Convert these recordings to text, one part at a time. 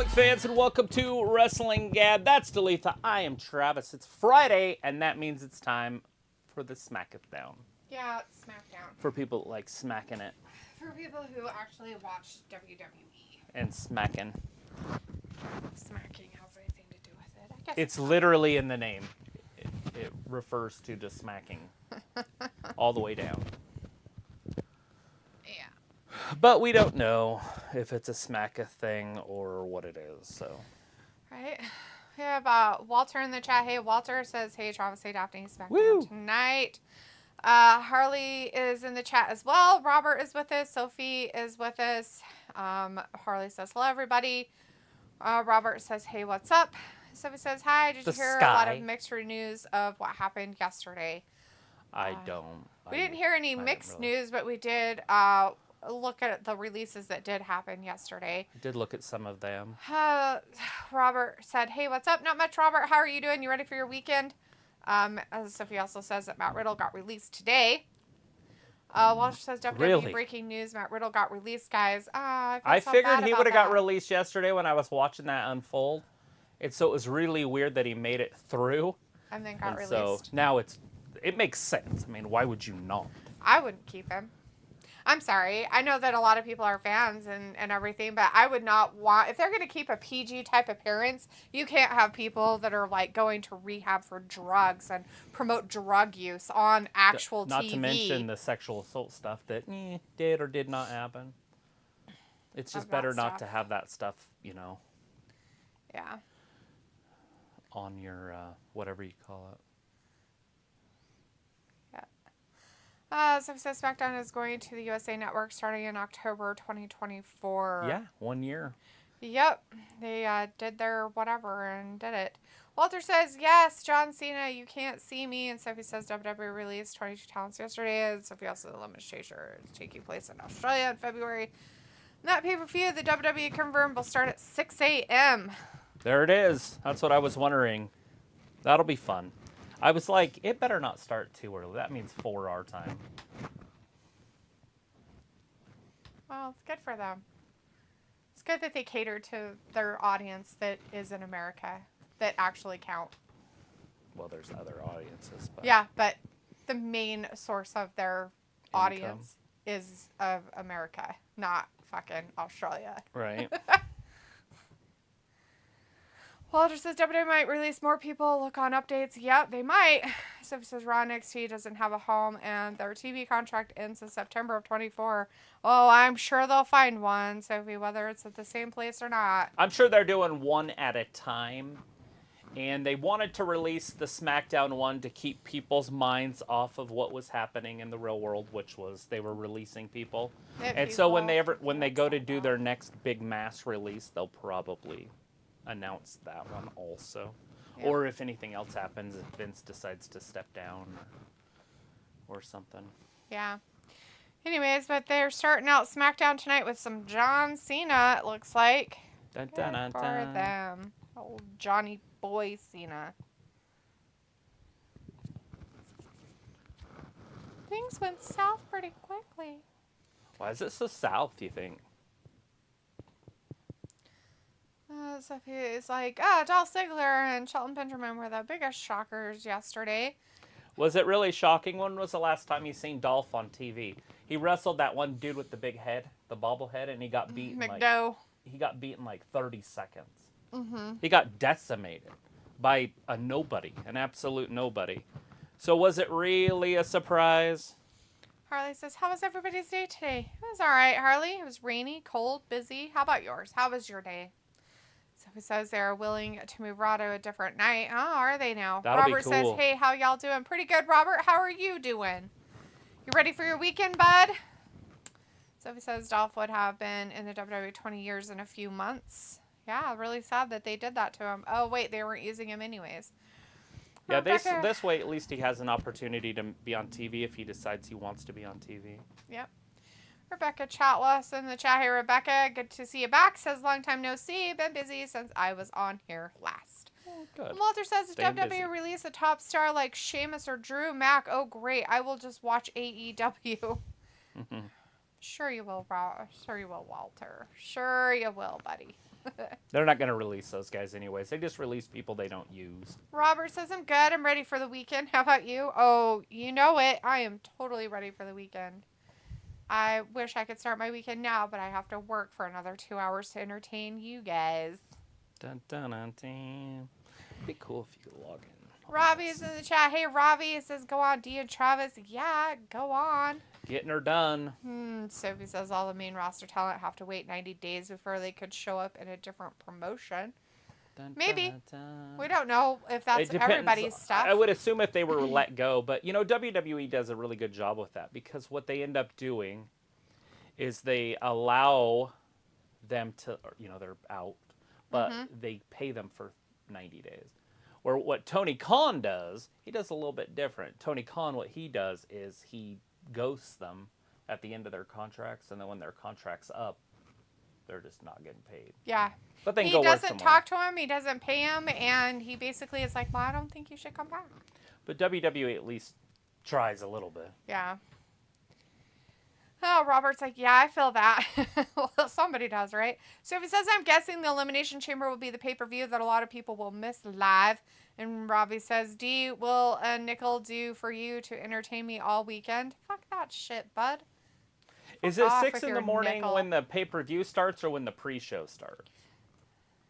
wrestling fans, and welcome to Wrestling Gab. That's Dalitha. I am Travis. It's Friday, and that means it's time for the Smackdown. Yeah, it's Smackdown. For people that like smacking it. For people who actually watch WWE. And smacking. Smacking has anything to do with it, I guess. It's literally in the name. It refers to just smacking. All the way down. Yeah. But we don't know if it's a smack-a thing or what it is, so. Right. We have Walter in the chat. Hey, Walter says, hey, Travis, hey, Daphne, Smackdown tonight. Harley is in the chat as well. Robert is with us. Sophie is with us. Harley says, hello, everybody. Robert says, hey, what's up? Sophie says, hi. Did you hear a lot of mixed news of what happened yesterday? I don't. We didn't hear any mixed news, but we did look at the releases that did happen yesterday. I did look at some of them. Robert said, hey, what's up? Not much, Robert. How are you doing? You ready for your weekend? As Sophie also says that Matt Riddle got released today. Walter says, WWE breaking news. Matt Riddle got released, guys. I figured he would have got released yesterday when I was watching that unfold. So it was really weird that he made it through. And then got released. So now it makes sense. I mean, why would you not? I wouldn't keep him. I'm sorry. I know that a lot of people are fans and everything, but I would not want, if they're going to keep a PG type appearance, you can't have people that are like going to rehab for drugs and promote drug use on actual TV. Not to mention the sexual assault stuff that did or did not happen. It's just better not to have that stuff, you know. Yeah. On your, whatever you call it. So it says SmackDown is going to the USA Network starting in October 2024. Yeah, 1 year. Yep. They did their whatever and did it. Walter says, yes, John Cena, you can't see me. And Sophie says WWE released 22 talents yesterday. And Sophie also the elimination is taking place in Australia in February. And that pay-per-view, the WWE confirmed, will start at 6 a.m. There it is. That's what I was wondering. That'll be fun. I was like, it better not start too early. That means 4 our time. Well, it's good for them. It's good that they cater to their audience that is in America, that actually count. Well, there's other audiences. But yeah, but the main source of their audience is of America, not fucking Australia. Right. Walter says WWE might release more people. Look on updates. Yep, they might. Sophie says Raw NXT doesn't have a home and their TV contract ends in September of 24. Oh, I'm sure they'll find one, Sophie, whether it's at the same place or not. I'm sure they're doing one at a time. And they wanted to release the SmackDown one to keep people's minds off of what was happening in the real world, which was they were releasing people. And so when they go to do their next big mass release, they'll probably announce that one also. Yep. Or if anything else happens, if Vince decides to step down or something. Yeah. Anyways, but they're starting out SmackDown tonight with some John Cena, it looks like. Dun, dun, dun, for dun. them. Old Johnny Boy Cena. Things went south pretty quickly. Why is it so south, you think? Sophie is like, Dolph Ziggler and Shelton Benjamin were the biggest shockers yesterday. Was it really shocking? When was the last time you seen Dolph on TV? He wrestled that one dude with the big head, the bobblehead, and he got beaten like 30 seconds. Mm-hmm. He got decimated by a nobody, an absolute nobody. So was it really a surprise? Harley says, how was everybody's day today? It was all right, Harley. It was rainy, cold, busy. How about yours? How was your day? Sophie says they're willing to move Raw to a different night. Oh, are they now? That'll Robert be cool. says, hey, how y'all doing? Pretty good, Robert. How are you doing? You ready for your weekend, bud? Sophie says Dolph would have been in the WWE 20 years in a few months. Yeah, really sad that they did that to him. Oh, wait, they weren't using him anyways. Yeah, this way at least he has an opportunity to be on TV if he decides he wants to be on TV. Yep. Rebecca Chatlass in the chat. Hey, Rebecca, good to see you back. Says, long time no see. Been busy since I was on here last. Oh, good. Walter says, if WWE release a top star like Sheamus or Drew Mack, oh, great. I will just watch AEW. Mm-hmm. Sure you will, Sure you will, Walter. Sure you will, buddy. They're not going to release those guys anyways. They just release people they don't use. Robert says, I'm good. I'm ready for the weekend. How about you? Oh, you know it. I am totally ready for the weekend. I wish I could start my weekend now, but I have to work for another 2 hours to entertain you guys. Dun, dun, dun, dun. It'd be cool if you could log in. Robbie is in the chat. Hey, Robbie. It says, go on, D and Travis. Yeah, go on. Getting her done. Sophie says all the main roster talent have to wait 90 days before they could show up in a different promotion. Dun, Maybe. dun, dun. We don't know if that's everybody's stuff. I would assume if they were let go, but WWE does a really good job with that, because what they end up doing is they allow them to, they're out, but they pay them for 90 days. Where what Tony Khan does, he does a little bit different. Tony Khan, what he does is he ghosts them at the end of their contracts, and then when their contract's up, they're just not getting paid. Yeah. But they he go work doesn't somewhere. talk to him, he doesn't pay him, and he basically is like, well, I don't think you should come back. But WWE at least tries a little bit. Yeah. Oh, Robert's like, yeah, I feel that. Well, somebody does, right? So if he says, I'm guessing the Elimination Chamber will be the pay-per-view that a lot of people will miss live. And Robbie says, D, will a nickel do for you to entertain me all weekend? Fuck that shit, bud. Is it off 6 with in your the morning nickel. when the pay-per-view starts or when the pre-show starts?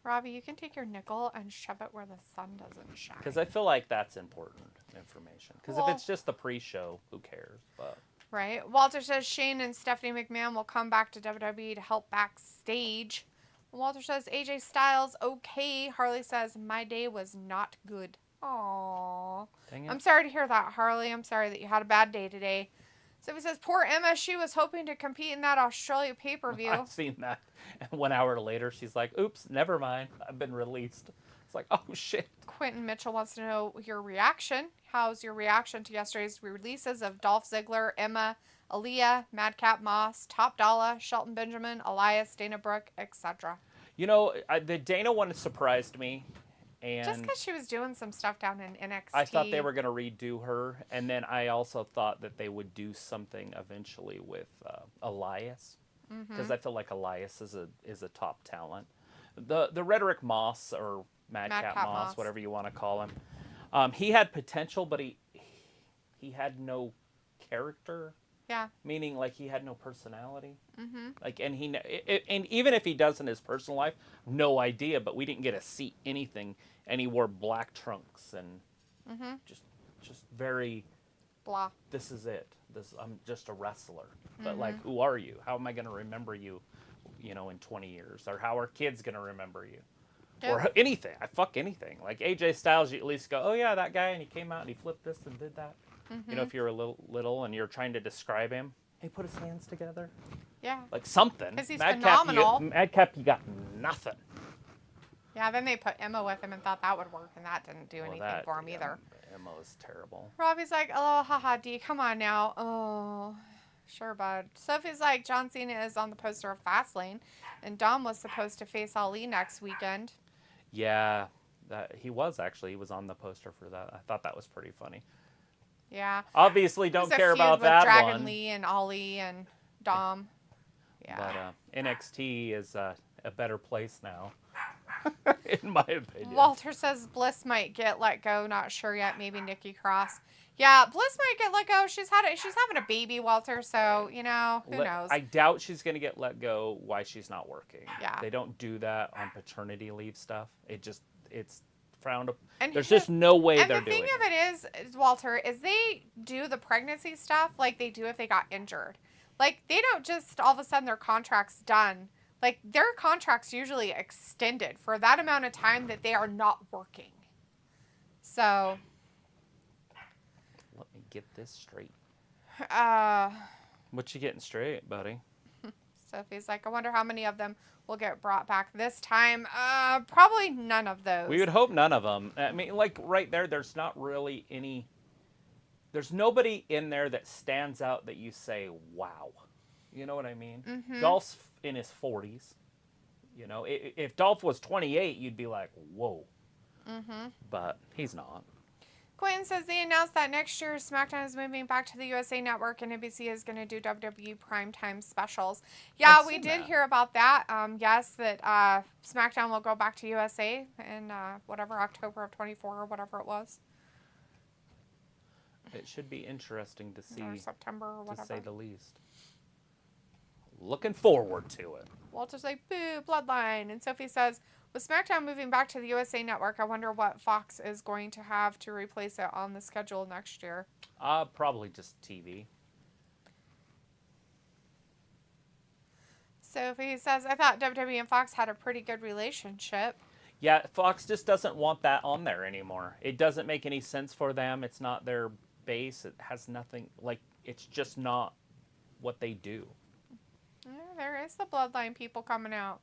Robbie, you can take your nickel and shove it where the sun doesn't shine. Because I feel like that's important information. Because Well- if it's just the pre-show, who cares? But Right. Walter says Shane and Stephanie McMahon will come back to WWE to help backstage. Walter says AJ Styles, okay. Harley says my day was not good. Aww. dang it. I'm sorry to hear that, Harley. I'm sorry that you had a bad day today. So he says, poor Emma, she was hoping to compete in that Australia pay-per-view. I've seen that. And 1 hour later, she's like, oops, never mind. I've been released. It's like, oh, shit. Quentin Mitchell wants to know your reaction. How's your reaction to yesterday's releases of Dolph Ziggler, Emma, Aaliyah, Madcap Moss, Top Dollar, Shelton Benjamin, Elias, Dana Brooke, etc.? The Dana one surprised me. And Just because she was doing some stuff down in NXT. I thought they were going to redo her. And then I also thought that they would do something eventually with Elias. Because I feel like Elias is a top talent. The Rhetoric Moss, or Madcap Moss, whatever you want to call him, he had potential, but he had no character. Yeah. Meaning, like, he had no personality. Like, and and even if he does in his personal life, no idea. But we didn't get to see anything, and he wore black trunks and just very Blah. This is it. I'm just a wrestler. But like, who are you? How am I going to remember you, in 20 years? Or how are kids going to remember you? Yep. Or anything. I fuck anything. Like AJ Styles, you at least go, oh yeah, that guy, and he came out and he flipped this and did that. If you're a little and you're trying to describe him, he put his hands together. Yeah. Like something. 'Cause he's Madcap, phenomenal. Madcap, you got nothing. Yeah, then they put Emma with him and thought that would work, and that didn't do anything for him either. Emma was terrible. Robbie's like, oh, haha, D, come on now. Oh, sure, bud. Sophie's like, John Cena is on the poster of Fastlane, and Dom was supposed to face Ali next weekend. Yeah, he was on the poster for that. I thought that was pretty funny. Yeah. Obviously, don't care about that Dragon one. Lee and Ali and Dom. Yeah. But NXT is a better place now, in my opinion. Walter says Bliss might get let go. Not sure yet. Maybe Nikki Cross. Yeah, Bliss might get let go. She's having a baby, Walter. So who knows? I doubt she's gonna get let go. Why she's not working? Yeah. They don't do that on paternity leave stuff. It's frowned upon. And There's just no way and they're the thing doing of it is, Walter, is they do the pregnancy stuff like they do if they got injured. Like, they don't just all of a sudden their contract's done. Like, their contract's usually extended for that amount of time that they are not working. So, Let me get this straight. uh, What you getting straight, buddy? Sophie's like, I wonder how many of them will get brought back this time. Probably none of those. We would hope none of them. I mean, like, right there, there's not really any... There's nobody in there that stands out that you say, wow. You know what I mean? Dolph's in his 40s. If Dolph was 28, you'd be like, whoa. But he's not. Quentin says they announced that next year SmackDown is moving back to the USA Network and NBC is going to do WWE primetime specials. Yeah, we did hear about that. Yes, that SmackDown will go back to USA in whatever, October of 24 or whatever it was. It should be interesting to see. Or September or whatever. To say the least. Looking forward to it. Walter's like, boo, Bloodline. And Sophie says, with SmackDown moving back to the USA Network, I wonder what Fox is going to have to replace it on the schedule next year. Probably just TV. Sophie says, I thought WWE and Fox had a pretty good relationship. Yeah, Fox just doesn't want that on there anymore. It doesn't make any sense for them. It's not their base. It has nothing, like, it's just not what they do. Yeah, there is the Bloodline people coming out.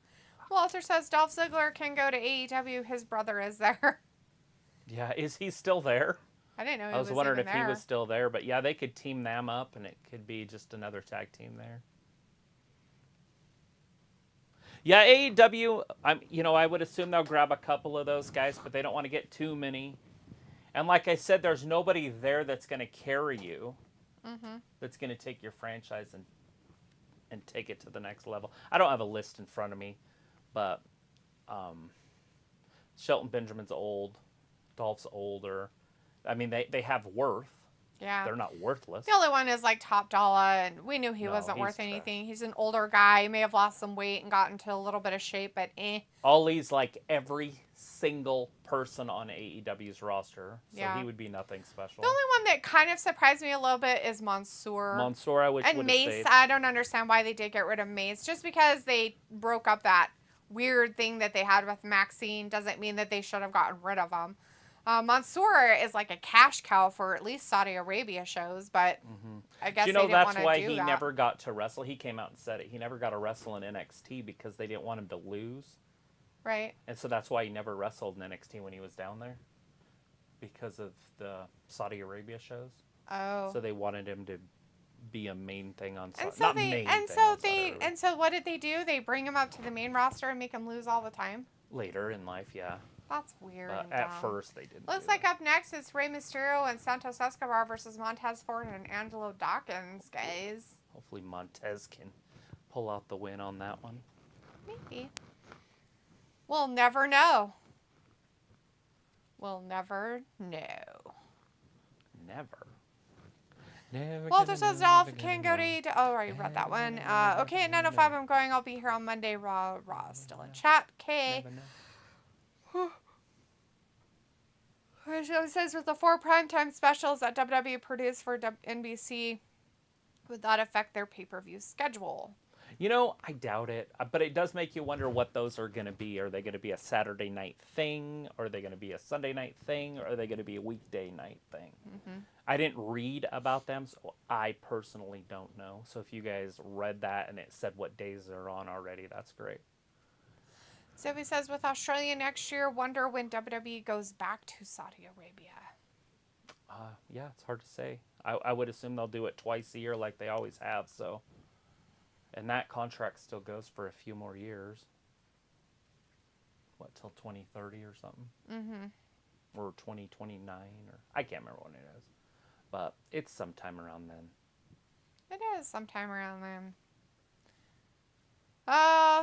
Walter says Dolph Ziggler can go to AEW. His brother is there. Yeah, is he still there? I didn't know he I was wondering if there. he was still there, but yeah, they could team them up, and it could be just another tag team there. Yeah, AEW. I would assume they'll grab a couple of those guys, but they don't want to get too many. And like I said, there's nobody there that's going to carry you. Mm-hmm. That's going to take your franchise and take it to the next level. I don't have a list in front of me, but Shelton Benjamin's old. Dolph's older. I mean, they have worth. Yeah. They're not worthless. The only one is like Top Dollar, and we knew he wasn't worth anything. He's an older guy. He may have lost some weight and got into a little bit of shape, but Ollie's like every single person on AEW's roster, so he would be nothing special. The only one that kind of surprised me a little bit is Mansoor. I wish and Mace. I don't understand why they did get rid of Mace. Just because they broke up that weird thing that they had with Maxine doesn't mean that they should have gotten rid of him. Mansoor is like a cash cow for at least Saudi Arabia shows, but I guess they didn't want to do that. That's why he never got to wrestle. He came out and said it. He never got to wrestle in NXT because they didn't want him to lose. Right. And so that's why he never wrestled in NXT when he was down there, because of the Saudi Arabia shows. Oh. So they wanted him to be a main thing on Saudi. And so what did they do? They bring him up to the main roster and make him lose all the time? Later in life, yeah. That's weird. But at first they didn't. Looks like up next is Rey Mysterio and Santos Escobar versus Montez Ford and Angelo Dawkins, guys. Hopefully Montez can pull out the win on that one. Maybe. We'll never know. We'll never know. Never. Walter says Dolph can go to AEW. Oh, I already read that one. Okay, at 9:05 I'm going. I'll be here on Monday. Raw is still in chat. Okay. It says with the 4 primetime specials that WWE produced for NBC, would that affect their pay-per-view schedule? I doubt it. But it does make you wonder what those are going to be. Are they going to be a Saturday night thing? Are they going to be a Sunday night thing? Or are they going to be a weekday night thing? Mm-hmm. I didn't read about them, so I personally don't know. So if you guys read that and it said what days they're on already, that's great. So he says, with Australia next year, wonder when WWE goes back to Saudi Arabia. Yeah, it's hard to say. I would assume they'll do it twice a year like they always have. So, and that contract still goes for a few more years. What, till 2030 or something? Mm-hmm. Or 2029, or I can't remember when it is. But it's sometime around then. It is sometime around then.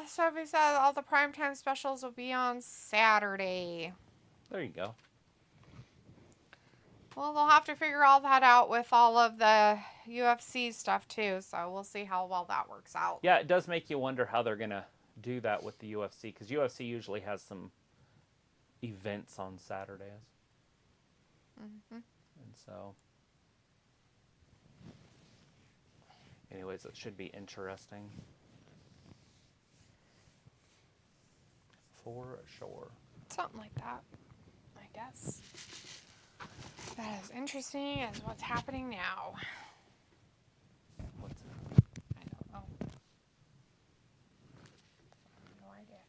So we said all the primetime specials will be on Saturday. There you go. Well, they'll have to figure all that out with all of the UFC stuff too, so we'll see how well that works out. Yeah, it does make you wonder how they're going to do that with the UFC, because UFC usually has some events on Saturdays. Mm-hmm. And so, anyways, it should be interesting. For sure. Something like that, I guess. That is interesting as what's happening now. What's that? I don't know. I have no idea.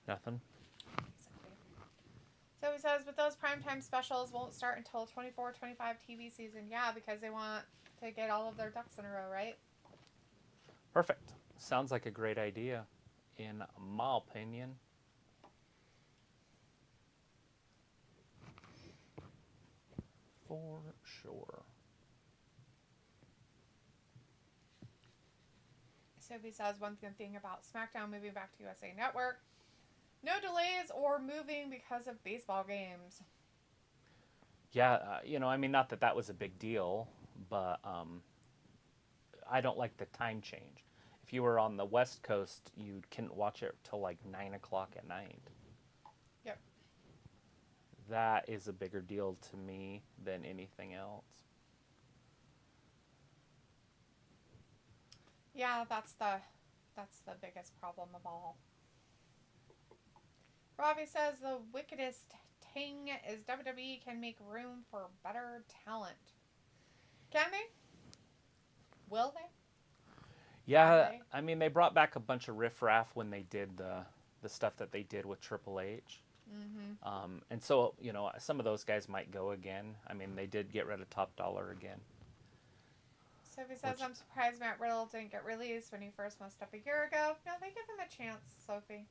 Nothing? So he says, but those primetime specials won't start until 24-25 TV season. Yeah, because they want to get all of their ducks in a row, right? Perfect. Sounds like a great idea, in my opinion. For sure. Sophie says one good thing about SmackDown moving back to USA Network. No delays or moving because of baseball games. Yeah, I mean, not that that was a big deal, but I don't like the time change. If you were on the West Coast, you couldn't watch it till like 9 o'clock at night. Yep. That is a bigger deal to me than anything else. Yeah, that's the biggest problem of all. Robbie says the wickedest thing is WWE can make room for better talent. Can they? Will they? Yeah, I mean, they brought back a bunch of riffraff when they did the stuff that they did with Triple H. Mm-hmm. And so, some of those guys might go again. I mean, they did get rid of Top Dollar again. Sophie says, I'm surprised Matt Riddle didn't get released when he first messed up a year ago. No, they give him a chance, Sophie.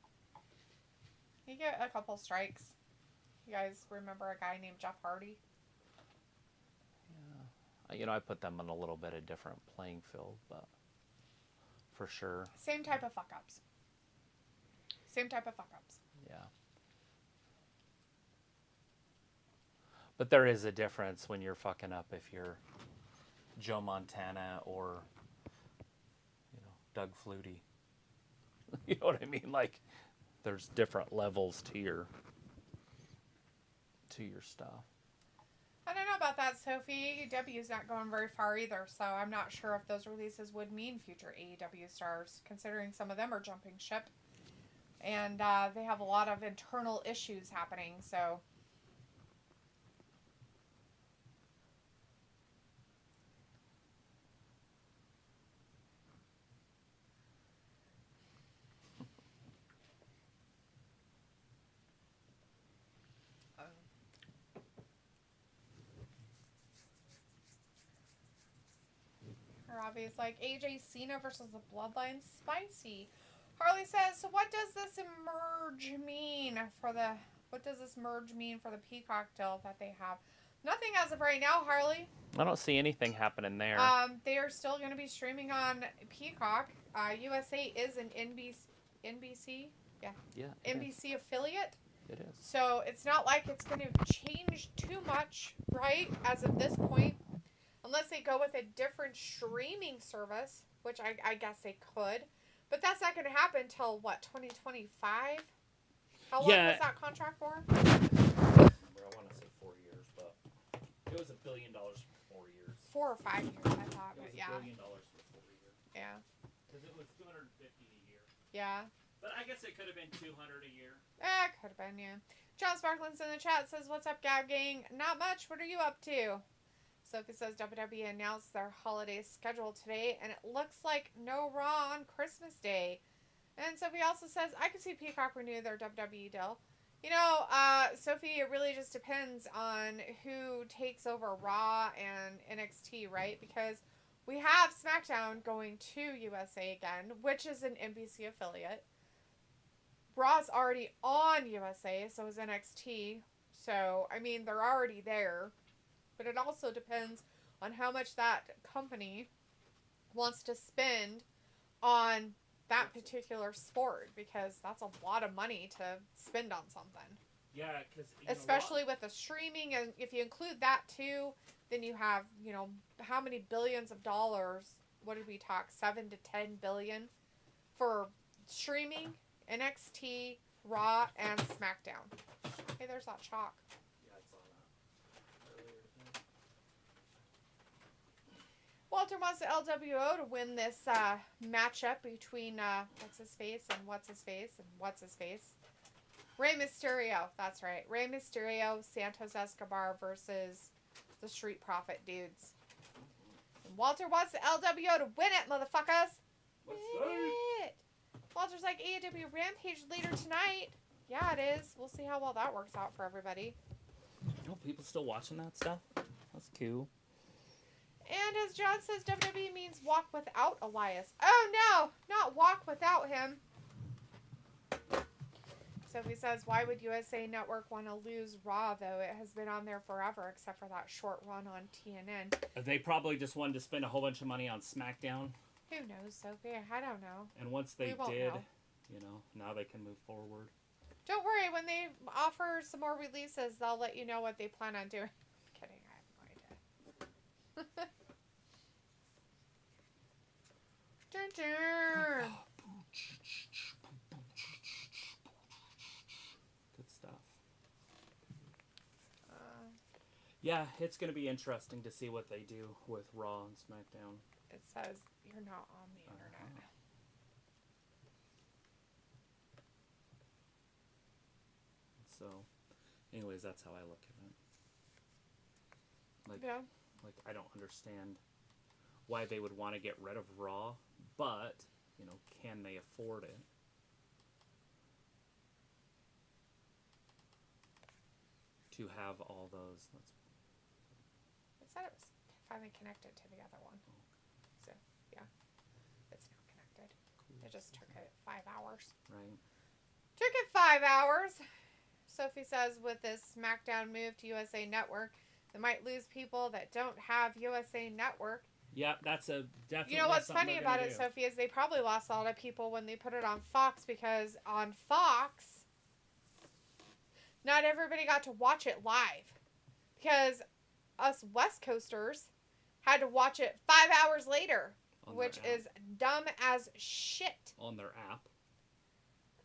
You get a couple strikes. You guys remember a guy named Jeff Hardy? Yeah. I put them on a little bit of different playing field, but for sure. Same type of fuck-ups. Yeah. But there is a difference when you're fucking up if you're Joe Montana or, Doug Flutie. You know what I mean? Like, there's different levels to your stuff. I don't know about that, Sophie. AEW's not going very far either, so I'm not sure if those releases would mean future AEW stars, considering some of them are jumping ship. And they have a lot of internal issues happening, so... Robbie's like, AJ Cena versus the Bloodline, spicy. Harley says, so what does this merge mean for the Peacock deal that they have? Nothing as of right now, Harley. I don't see anything happening there. They are still going to be streaming on Peacock. USA is an NBC? Yeah. NBC affiliate. It is. So it's not like it's going to change too much, right, as of this point. Unless they go with a different streaming service, which I guess they could. But that's not going to happen until, 2025? How long was that contract for? I want to say 4 years, but it was $1 billion for 4 years. 4 or 5 years, I thought, but yeah. $1 billion for 4 years. Yeah. Because it was $250 a year. Yeah. But I guess it could have been $200 a year. It could have been, yeah. John Sparklin's in the chat says, what's up, Gab Gang? Not much. What are you up to? Sophie says WWE announced their holiday schedule today, and it looks like no Raw on Christmas Day. And Sophie also says, I could see Peacock renew their WWE deal. Sophie, it really just depends on who takes over Raw and NXT, right? Because we have SmackDown going to USA again, which is an NBC affiliate. Raw's already on USA, so is NXT. So, I mean, they're already there. But it also depends on how much that company wants to spend on that particular sport, because that's a lot of money to spend on something. Yeah, because... Especially with the streaming, and if you include that too, then you have, how many billions of dollars, what did we talk, 7 to 10 billion for streaming, NXT, Raw, and SmackDown. Hey, there's that chalk. Walter wants the LWO to win this matchup between what's-his-face and what's-his-face and what's-his-face. Rey Mysterio, that's right. Rey Mysterio, Santos Escobar versus the Street Profit dudes. And Walter wants the LWO to win it, motherfuckers! Win it! Walter's like, AEW Rampage later tonight. Yeah, it is. We'll see how well that works out for everybody. People still watching that stuff? That's cool. And as John says, WWE means walk without Elias. Oh no, not walk without him. Sophie says, why would USA Network want to lose Raw, though? It has been on there forever, except for that short run on TNN. They probably just wanted to spend a whole bunch of money on SmackDown. Who knows, Sophie? I don't know. And once they won't did, know. now they can move forward. Don't worry. When they offer some more releases, they'll let you know what they plan on doing. I'm kidding. I have no idea. Dun, dun. Good stuff. Yeah, it's going to be interesting to see what they do with Raw and SmackDown. It says you're not on the internet. So, anyways, that's how I look at it. Like I don't understand why they would want to get rid of Raw, but can they afford it? To have all those. It said it was finally connected to the other one. So, yeah. It's now connected. Cool. It just took it 5 hours. Right. Took it 5 hours. Sophie says with this SmackDown move to USA Network, they might lose people that don't have USA Network. Yeah, that's a definitely. You know what's funny about it, Sophie, is they probably lost a lot of people when they put it on Fox, because on Fox, not everybody got to watch it live, because us West Coasters had to watch it 5 hours later, which is dumb as shit. On their app.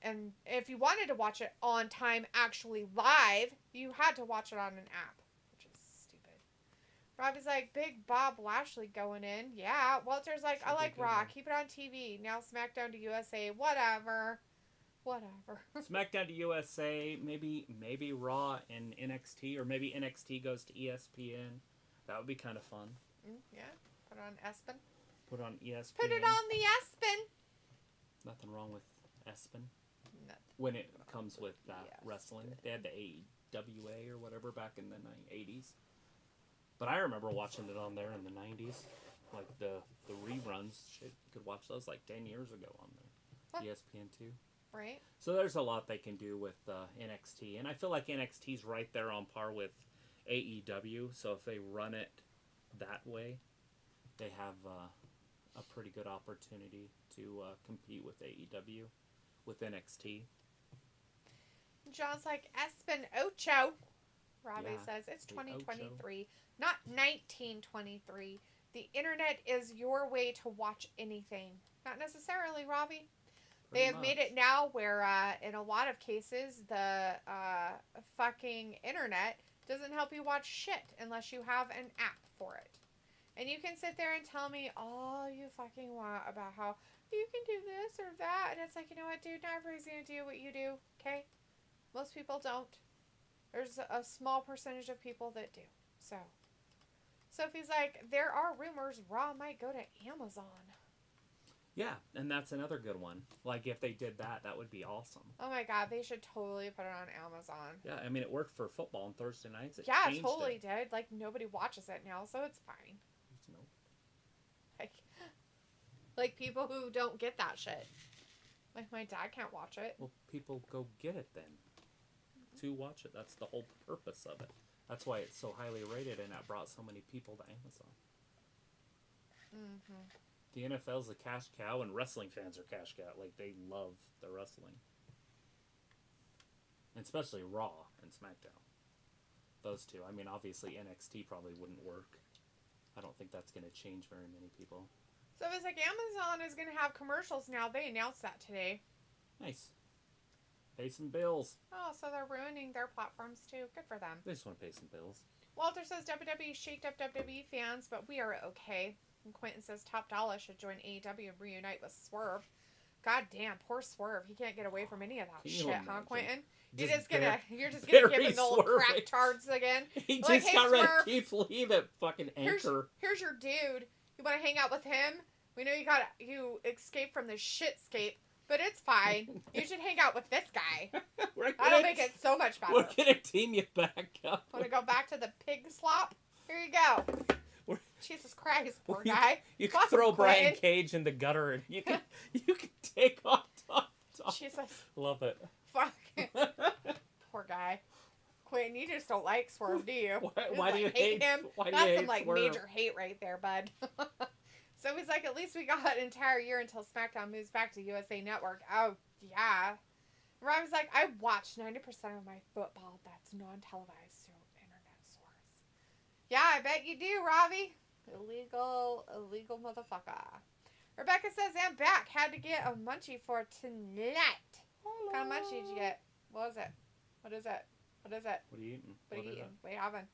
And if you wanted to watch it on time, actually live, you had to watch it on an app, which is stupid. Robbie's like, Big Bob Lashley going in. Yeah. Walter's like, I like Raw. Keep it on TV. Now SmackDown to USA. Whatever. SmackDown to USA, maybe Raw and NXT, or maybe NXT goes to ESPN. That would be kind of fun. Yeah. Put it on ESPN. Put on ESPN. Put it on the ESPN. Nothing wrong with ESPN. Nothing. When it comes with wrestling. They had the AWA or whatever back in the 80s. But I remember watching it on there in the 90s. Like the reruns. Shit, you could watch those like 10 years ago on there. ESPN 2. Right. So there's a lot they can do with NXT. And I feel like NXT's right there on par with AEW. So if they run it that way, they have a pretty good opportunity to compete with AEW, with NXT. John's like, Espen Ocho. Robbie says, it's 2023, not 1923. The internet is your way to watch anything. Not necessarily, Robbie. They have made it now where, in a lot of cases, the fucking internet doesn't help you watch shit unless you have an app for it. And you can sit there and tell me all you fucking want about how you can do this or that. And it's like, you know what, dude? Not everybody's going to do what you do, okay? Most people don't. There's a small percentage of people that do. So, Sophie's like, there are rumors Raw might go to Amazon. Yeah, and that's another good one. Like, if they did that, that would be awesome. Oh my god, they should totally put it on Amazon. Yeah, I mean, it worked for football on Thursday nights. It totally did. Like, nobody watches it now, so it's fine. Like people who don't get that shit. Like, my dad can't watch it. Well, people go get it then. To watch it. That's the whole purpose of it. That's why it's so highly rated, and it brought so many people to Amazon. Mm-hmm. The NFL's a cash cow, and wrestling fans are cash cow. Like, they love the wrestling. And especially Raw and SmackDown. Those two. I mean, obviously NXT probably wouldn't work. I don't think that's going to change very many people. So it's like Amazon is going to have commercials now. They announced that today. Nice. Pay some bills. Oh, so they're ruining their platforms too. Good for them. They just want to pay some bills. Walter says WWE shaked up WWE fans, but we are okay. And Quentin says Top Dollar should join AEW and reunite with Swerve. God damn, poor Swerve. He can't get away from any of that shit, huh, Quentin? You're just gonna give him the old crack tards again. He just got rid of Keith Lee, that fucking anchor. Here's your dude. You want to hang out with him? We know you escaped from the shitscape, but it's fine. You should hang out with this guy. That'll make it so much better. We're gonna team you back up. Want to go back to the pig slop? Here you go. Jesus Christ, poor guy. You can throw Brian Cage in the gutter, and you can take off top. Jesus. Love it. Fuck. guy. Quinn, you just don't like Swerve, do you? Why do you hate him? Why do That's you some hate like Swerve? major hate right there, bud. So he's like, at least we got an entire year until SmackDown moves back to USA Network. Oh yeah. Robbie's like, I watch 90% of my football that's non-televised through internet source. Yeah, I bet you do, Robbie. Illegal motherfucker. Rebecca says, I'm back. Had to get a munchie for tonight. What kind of munchie did you get? What was it? What is it? What is it? What are you eating? What are you eating? What are you having?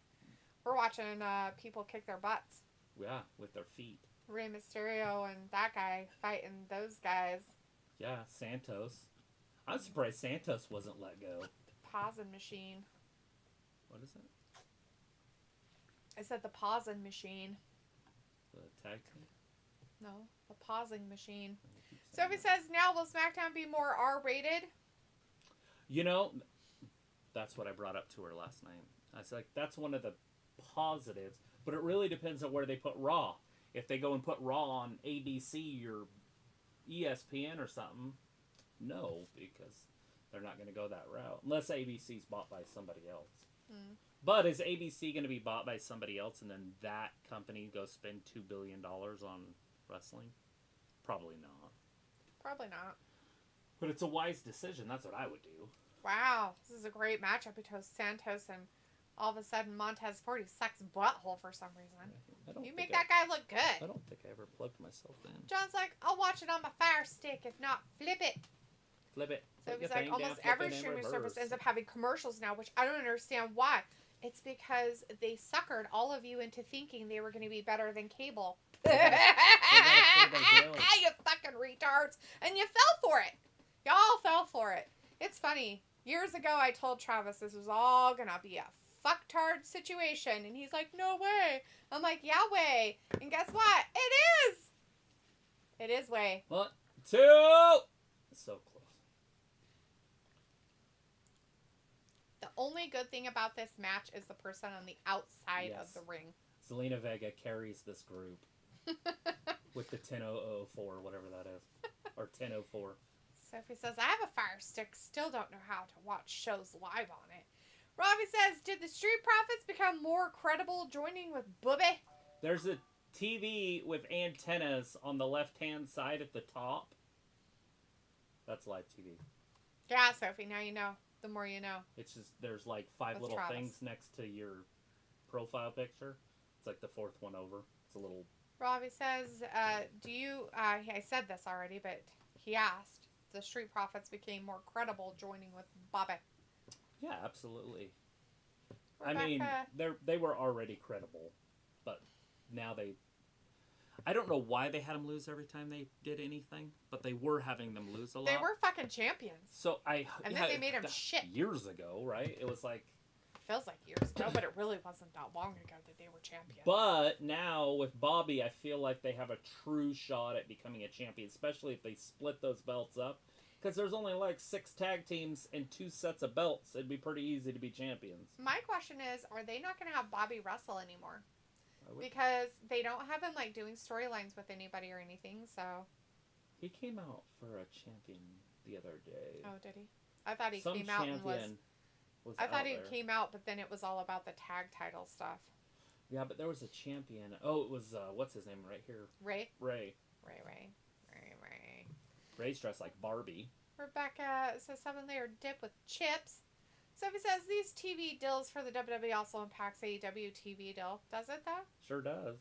We're watching people kick their butts. Yeah, with their feet. Rey Mysterio and that guy fighting those guys. Yeah, Santos. I'm surprised Santos wasn't let go. The pausing machine. What is it? I said the pausing machine. The tag team? No, the pausing machine. Sophie says, now will SmackDown be more R-rated? You know, that's what I brought up to her last night. I was like, that's one of the positives, but it really depends on where they put Raw. If they go and put Raw on ABC or ESPN or something, no, because they're not going to go that route. Unless ABC's bought by somebody else. Mm. But is ABC going to be bought by somebody else and then that company go spend $2 billion on wrestling? Probably not. Probably not. But it's a wise decision. That's what I would do. Wow, this is a great matchup between Santos and all of a sudden Montez Ford sucks butthole for some reason. You make that guy look good. I don't think I ever plugged myself in. John's like, I'll watch it on my Fire Stick. If not, flip it. Flip it. So Flip he's your like, thing almost down, every flip it in streaming reverse. service ends up having commercials now, which I don't understand why. It's because they suckered all of you into thinking they were going to be better than cable. They gotta pay their bills. You fucking retards. And you fell for it. Y'all fell for it. It's funny. Years ago, I told Travis this was all going to be a fucktard situation. And he's like, no way. I'm like, yeah, way. And guess what? It is. It is way. 1, 2. So close. The only good thing about this match is the person on the outside of the ring. Zelina Vega carries this group with the 10:04, whatever that is. Or 10:04. Sophie says, I have a Fire Stick. Still don't know how to watch shows live on it. Robbie says, did the Street Profits become more credible joining with Bubby? There's a TV with antennas on the left-hand side at the top. That's live TV. Yeah, Sophie, now you know. The more you know. It's just, there's like 5 little things next to your profile picture. It's like the 4th one over. It's a little... Robbie says, do you... I said this already, but he asked. The Street Profits became more credible joining with Bobby. Yeah, absolutely. Rebecca, I mean, they were already credible, but now they... I don't know why they had them lose every time they did anything, but they were having them lose a lot. They were fucking champions. So And then they made them shit. Years ago, right? It was like... Feels like years ago, but it really wasn't that long ago that they were champions. But now with Bobby, I feel like they have a true shot at becoming a champion, especially if they split those belts up. Because there's only like 6 tag teams and 2 sets of belts. It'd be pretty easy to be champions. My question is, are they not going to have Bobby wrestle anymore? Because they don't have him like doing storylines with anybody or anything, so... He came out for a champion the other day. Oh, did he? I thought he came out and was... I thought he came out, but then it was all about the tag title stuff. Yeah, but there was a champion. Oh, it was, what's his name right here? Ray? Ray. Ray's dressed like Barbie. Rebecca says 7-layer dip with chips. Sophie says these TV deals for the WWE also impacts AEW TV deal. Does it, though? Sure does.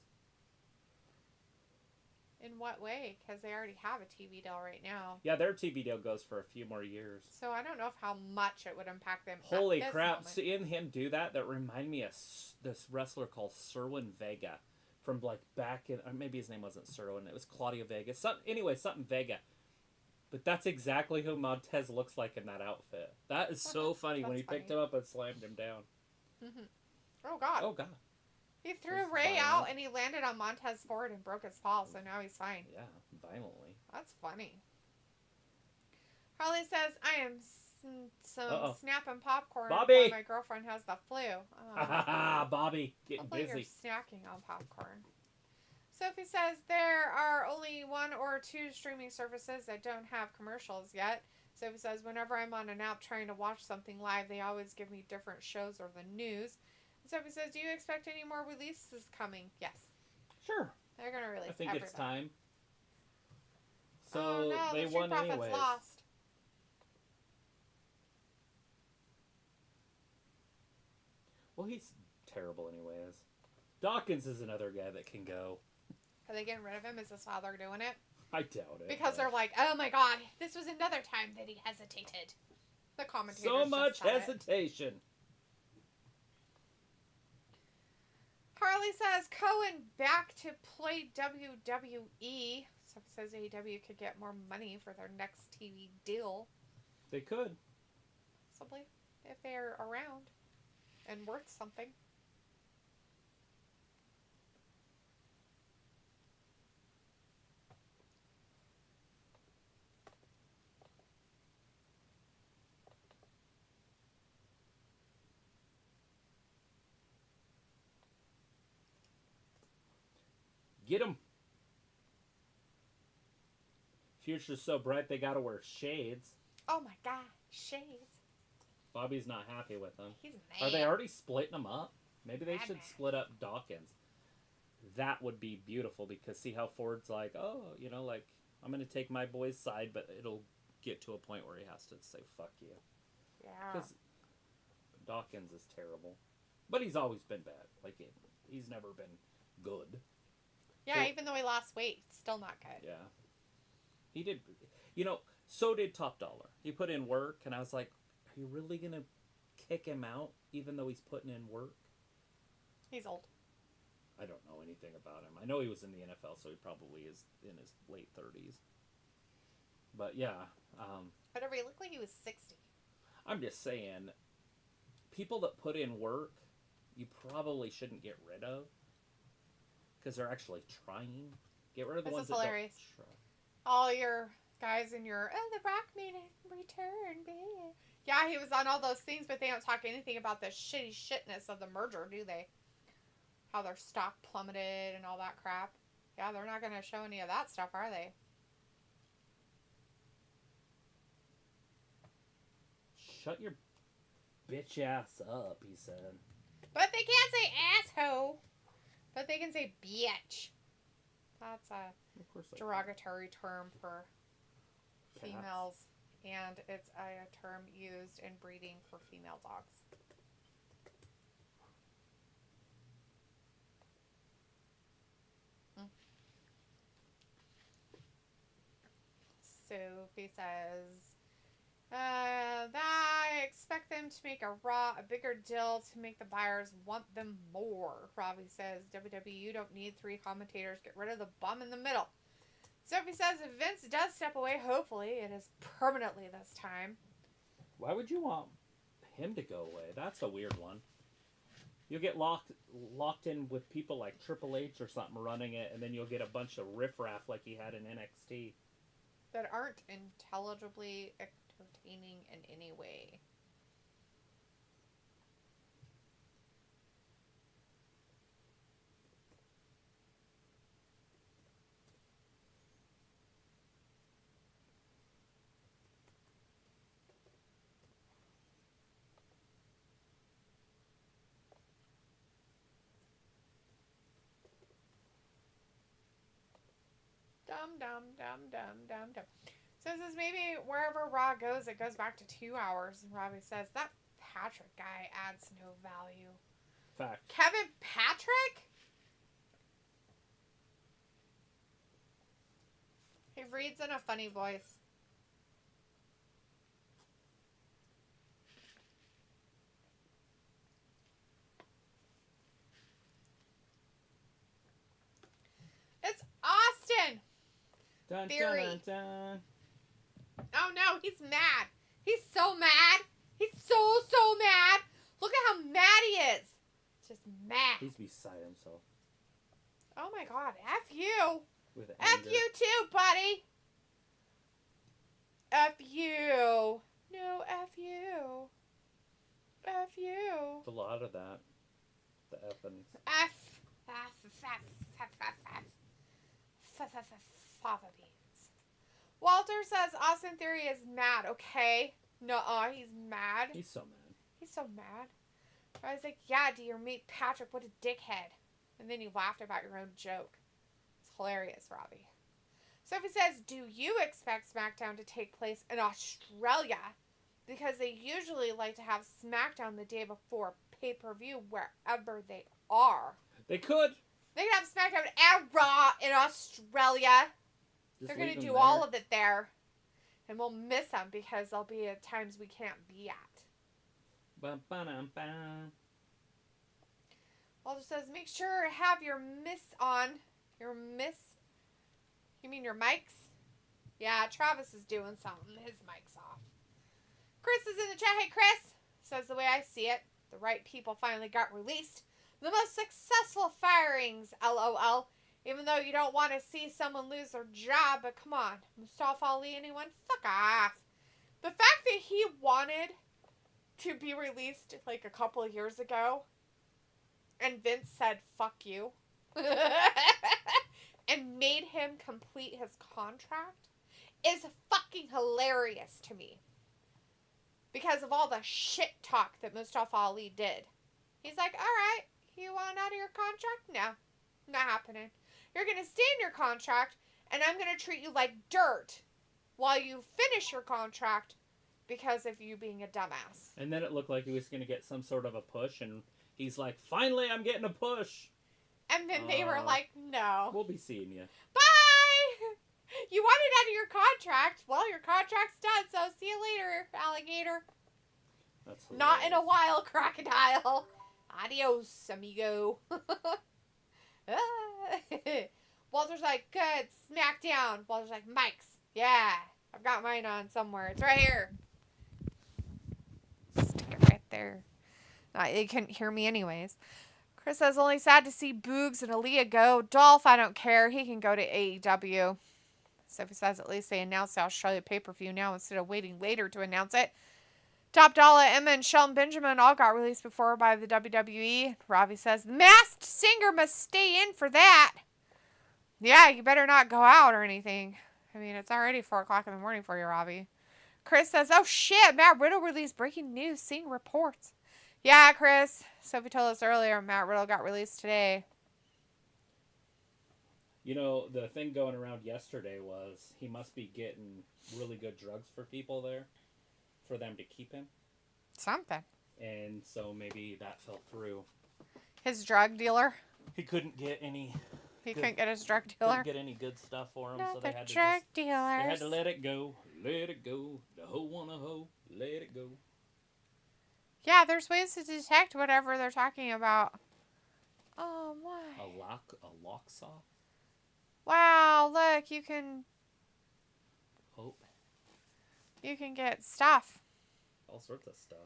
In what way? Because they already have a TV deal right now. Yeah, their TV deal goes for a few more years. So I don't know how much it would impact them. Holy crap. Seeing him do that reminded me of this wrestler called Serwin Vega. From like back in, or maybe his name wasn't Serwin, it was Claudio Vega. Something Vega. But that's exactly who Montez looks like in that outfit. That is so funny when he picked him up and slammed him down. Mm-hmm. Oh, God. Oh, God. He threw Ray out and he landed on Montez Ford and broke his fall, so now he's fine. Yeah, violently. That's funny. Harley says, I am snapping popcorn Bobby! while my girlfriend has the flu. Bobby, getting Hopefully busy. you're snacking on popcorn. Sophie says there are only 1 or 2 streaming services that don't have commercials yet. Sophie says, whenever I'm on an app trying to watch something live, they always give me different shows or the news. And Sophie says, do you expect any more releases coming? Yes. Sure. They're going to release I think everybody. it's time. So oh, no, they the Street won Profits anyways. lost. Well, he's terrible anyways. Dawkins is another guy that can go. Are they getting rid of him? Is this how they're doing it? I doubt it. Because they're like, oh my god, this was another time that he hesitated. The commentators so much just said hesitation. it. Harley says, Cohen back to play WWE. So it says AEW could get more money for their next TV deal. They could. Possibly. If they're around. And worth something. Get him. Future's so bright they gotta wear shades. Oh my god, shades. Bobby's not happy with them. He's mad. Are they already splitting them up? Maybe they should Mad. split up Dawkins. That would be beautiful because see how Ford's like, oh, you know, like, I'm going to take my boy's side, but it'll get to a point where he has to say, fuck you. Yeah. Because Dawkins is terrible. But he's always been bad. Like, he's never been good. Yeah, So- even though he lost weight, still not good. Yeah. He did, you know, so did Top Dollar. He put in work, and I was like, are you really going to kick him out even though he's putting in work? He's old. I don't know anything about him. I know he was in the NFL, so he probably is in his late 30s. But yeah. Whatever, he looked like he was 60. I'm just saying, people that put in work, you probably shouldn't get rid of. Because they're actually trying. Get rid of the This ones is that hilarious. don't try. All your guys in your, The Rock made a return, babe. Yeah, he was on all those things, but they don't talk anything about the shitness of the merger, do they? How their stock plummeted and all that crap. Yeah, they're not going to show any of that stuff, are they? Shut your bitch ass up, he said. But they can't say asshole. But they can say bitch. That's a Of course I can. derogatory term for Cats. females. And it's a term used in breeding for female dogs. Sophie says, I expect them to make a bigger deal to make the buyers want them more. Robbie says, WWE, you don't need 3 commentators. Get rid of the bum in the middle. Sophie says, if Vince does step away, hopefully it is permanently this time. Why would you want him to go away? That's a weird one. You'll get locked in with people like Triple H or something running it, and then you'll get a bunch of riffraff like he had in NXT. That aren't intelligibly entertaining in any way. Dum. So it says maybe wherever Raw goes, it goes back to 2 hours. And Robbie says, that Patrick guy adds no value. Fact. Kevin Patrick? He reads in a funny voice. It's Austin! Dun, Theory. dun, dun, dun. Oh no, he's mad. He's so mad. He's so mad. Look at how mad he is. Just mad. He's beside himself Oh my god, F you. with F anger. you too, buddy. F you. No, F you. F you. A lot of that. The effing. Fava beans. Walter says Austin Theory is mad. Okay. Nuh-uh, he's mad. He's so mad. He's so mad. I was like, yeah, to your mate Patrick, what a dickhead. And then you laughed about your own joke. It's hilarious, Robbie. Sophie says, do you expect SmackDown to take place in Australia? Because they usually like to have SmackDown the day before pay-per-view wherever they are. They could. They could have SmackDown and Raw in Australia. Just They're going to do there. all of it there. And we'll miss them because there'll be at times we can't be at. Ba-ba-dum-bum. Walter says, make sure to have your miss on. Your miss? You mean your mics? Yeah, Travis is doing something. His mic's off. Chris is in the chat. Hey, Chris. Says the way I see it, the right people finally got released. The most successful firings, LOL. Even though you don't want to see someone lose their job, but come on. Mustafa Ali, anyone? Fuck off. The fact that he wanted to be released like a couple of years ago, and Vince said, fuck you, and made him complete his contract is fucking hilarious to me. Because of all the shit talk that Mustafa Ali did. He's like, alright, you want out of your contract? No, not happening. You're going to stay in your contract, and I'm going to treat you like dirt while you finish your contract because of you being a dumbass. And then it looked like he was going to get some sort of a push, and he's like, finally, I'm getting a push. And then they were like, no. We'll be seeing you. Bye! You wanted out of your contract. Well, your contract's done, so see you later, alligator. That's Not in a while, crocodile. Adios, amigo. Walter's like, good, SmackDown. Walter's like, Mike's. Yeah, I've got mine on somewhere. It's right here. Stick it right there. They couldn't hear me anyways. Chris says, only sad to see Boogs and Aaliyah go. Dolph, I don't care. He can go to AEW. Sophie says, at least they announced the Australia pay-per-view now instead of waiting later to announce it. Top Dollar, Emma, and Shelton Benjamin all got released before by the WWE. Robbie says, the Masked Singer must stay in for that. Yeah, you better not go out or anything. I mean, it's already 4 o'clock in the morning for you, Robbie. Chris says, oh shit, Matt Riddle released breaking news, seeing reports. Yeah, Chris. Sophie told us earlier, Matt Riddle got released today. You know, the thing going around yesterday was he must be getting really good drugs for people there for them to keep him. Something. And so maybe that fell through. His drug dealer? He couldn't get any... couldn't get his drug dealer? Couldn't get any good stuff for him, Not so they the had to drug just... dealers. They had to let it go. Let it go. The hoe want a hoe. Let it go. Yeah, there's ways to detect whatever they're talking about. Oh, my. A lock saw? Wow, look, you can... Hope. You can get stuff. All sorts of stuff.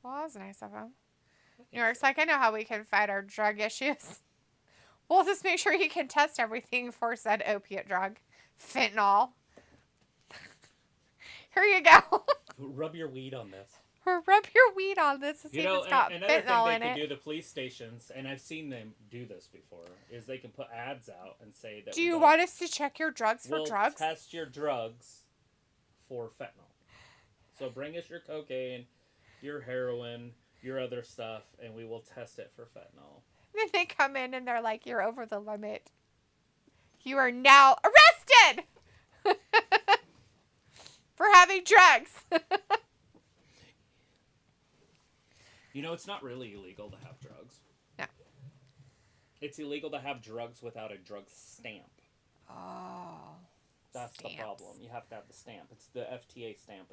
Well, that was nice of him. New York's like, I know how we can fight our drug issues. We'll just make sure you can test everything for said opiate drug. Fentanyl. Here you go. Rub your weed on this. Or rub your weed on this to see if it's got another fentanyl thing in they it. can do, the police stations, and I've seen them do this before, is they can put ads out and say that... Do you want us to check your drugs for drugs? We'll test your drugs for fentanyl. So bring us your cocaine, your heroin, your other stuff, and we will test it for fentanyl. Then they come in and they're like, you're over the limit. You are now arrested! For having drugs. You know, it's not really illegal to have drugs. No. It's illegal to have drugs without a drug stamp. Oh. That's Stamps. the problem. You have to have the stamp. It's the FTA stamp.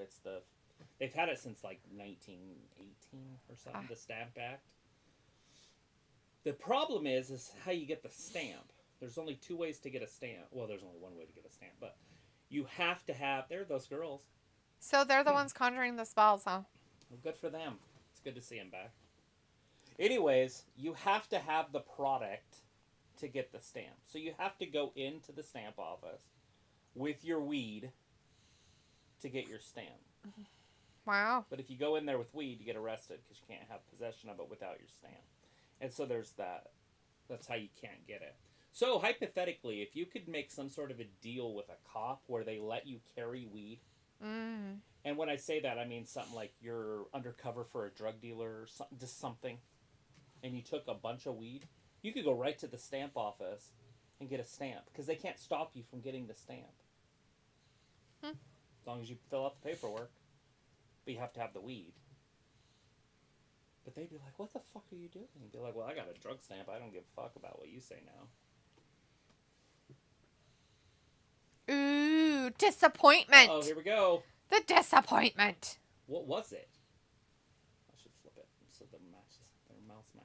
They've had it since like 1918 or something, the Stamp Act. The problem is how you get the stamp. There's only 2 ways to get a stamp. Well, there's only 1 way to get a stamp, but you have to have... There are those girls. So they're the ones conjuring the spells, huh? Well, good for them. It's good to see them back. Anyways, you have to have the product to get the stamp. So you have to go into the stamp office with your weed to get your stamp. Wow. But if you go in there with weed, you get arrested because you can't have possession of it without your stamp. And so there's that. That's how you can't get it. So, hypothetically, if you could make some sort of a deal with a cop where they let you carry weed, and when I say that, I mean something like you're undercover for a drug dealer or just something, and you took a bunch of weed, you could go right to the stamp office and get a stamp, because they can't stop you from getting the stamp. As long as you fill out the paperwork. But you have to have the weed. But they'd be like, what the fuck are you doing? And be like, well, I got a drug stamp. I don't give a fuck about what you say now. Ooh, disappointment. Oh, here we go. The disappointment. What was it? I should flip it so the matches, their mouths match.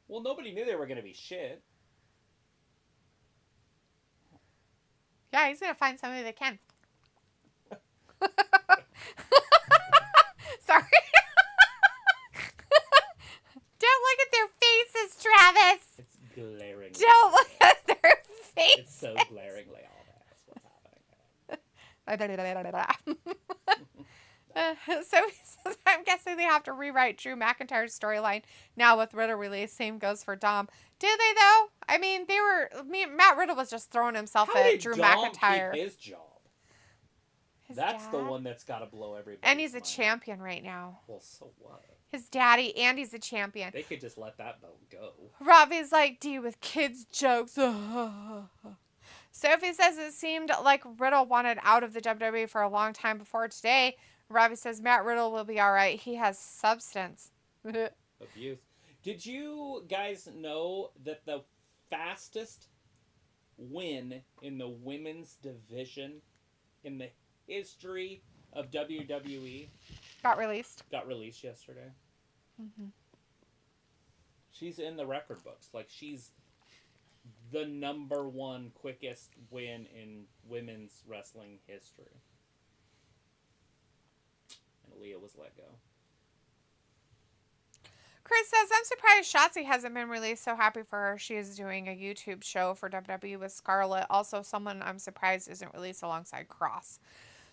Well, nobody knew they were going to be shit. Yeah, he's going to find somebody that can. Sorry. Don't look at their faces, Travis. It's glaring. Don't look at their faces. It's so glaringly obvious what's happening. So I'm guessing they have to rewrite Drew McIntyre's storyline now with Riddle release. Same goes for Dom. Did they though? I mean, Matt Riddle was just throwing himself at Drew McIntyre. Keep his job. That's the one that's got to blow everybody. And he's a champion right now. Well, so what? His daddy, and he's a champion. They could just let that belt go. Robbie's like, deal with kids' jokes. Sophie says it seemed like Riddle wanted out of the WWE for a long time before today. Robbie says Matt Riddle will be all right. He has substance. Abuse. Did you guys know that the fastest win in the women's division in the history of WWE got released yesterday? She's in the record books. Like, she's the number one quickest win in women's wrestling history. And Aaliyah was let go. Chris says, I'm surprised Shotzi hasn't been released. So happy for her. She is doing a YouTube show for WWE with Scarlett. Also, someone I'm surprised isn't released alongside Kross.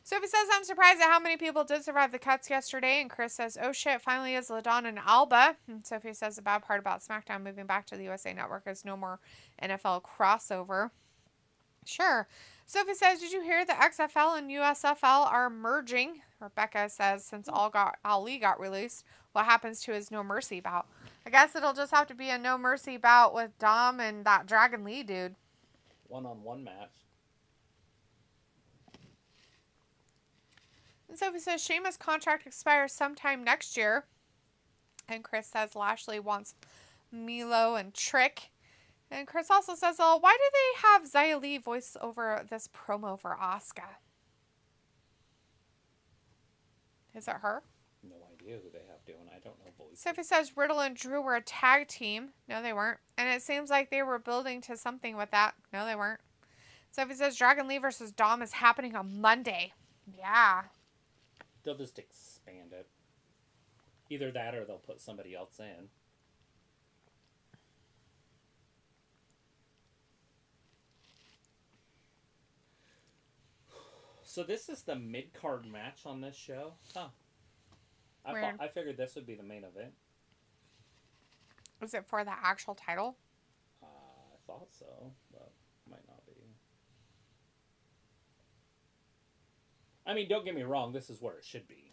Sophie says, I'm surprised at how many people did survive the cuts yesterday. And Chris says, oh shit, finally is LaDon and Alba. And Sophie says, the bad part about SmackDown moving back to the USA Network is no more NFL crossover. Sure. Sophie says, did you hear the XFL and USFL are merging? Rebecca says, since Ali got released, what happens to his No Mercy bout? I guess it'll just have to be a No Mercy bout with Dom and that Dragon Lee dude. One-on-one match. And Sophie says, Sheamus' contract expires sometime next year. And Chris says, Lashley wants Milo and Trick. And Chris also says, oh, why do they have Xia Li voice over this promo for Asuka? Is it her? No idea who they have doing. I don't know voices. Sophie says Riddle and Drew were a tag team. No, they weren't. And it seems like they were building to something with that. No, they weren't. Sophie says Dragon Lee versus Dom is happening on Monday. Yeah. They'll just expand it. Either that or they'll put somebody else in. So this is the mid-card match on this show? Huh. I figured this would be the main event. Is it for the actual title? I thought so, but might not be. I mean, don't get me wrong, this is where it should be.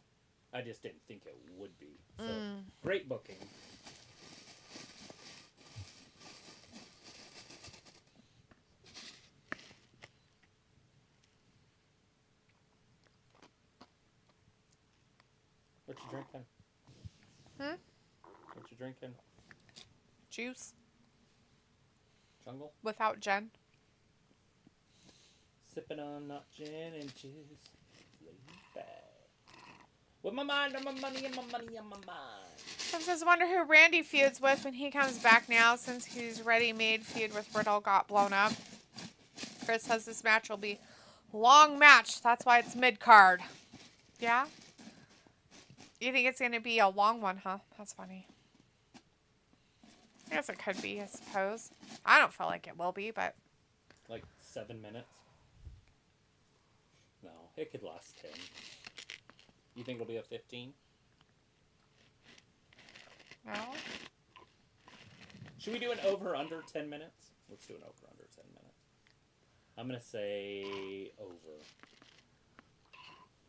I just didn't think it would be. So, great booking. What you drinking? What you drinking? Juice. Jungle? Without Jen. Sipping on not gin and juice. With my mind on my money and my money on my mind. Sometimes I wonder who Randy feuds with when he comes back now, since his ready-made feud with Riddle got blown up. Chris says this match will be a long match. That's why it's mid-card. Yeah? You think it's going to be a long one, huh? That's funny. I guess it could be, I suppose. I don't feel like it will be, but... Like 7 minutes? No, it could last 10. You think it'll be a 15? No. Should we do an over under 10 minutes? Let's do an over under 10 minutes. I'm gonna say over,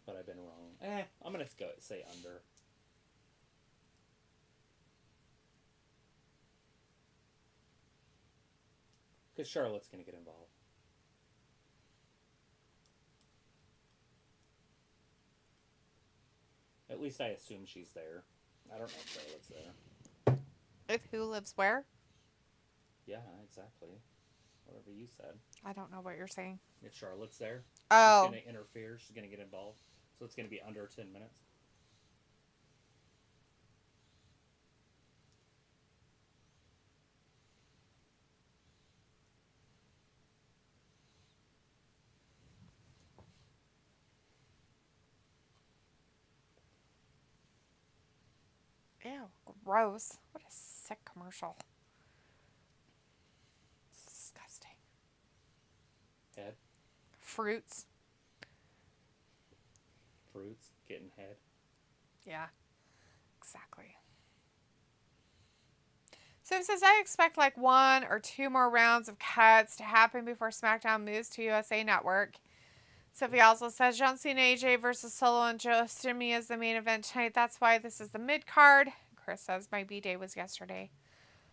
but I've been wrong. I'm gonna go say under. Because Charlotte's gonna get involved. At least I assume she's there. I don't know if Charlotte's there. If who lives where? Yeah, exactly. Whatever you said. I don't know what you're saying. If Charlotte's there, oh, she's going to interfere. She's going to get involved. So it's going to be under 10 minutes. Ew, gross. What a sick commercial. It's disgusting. Head. Fruits. Fruits. Getting head. Yeah, exactly. So it says, I expect like 1 or 2 more rounds of cuts to happen before SmackDown moves to USA Network. Sophie also says John Cena, AJ versus Solo and Jimmy is the main event tonight. That's why this is the mid-card. Chris says my B-day was yesterday.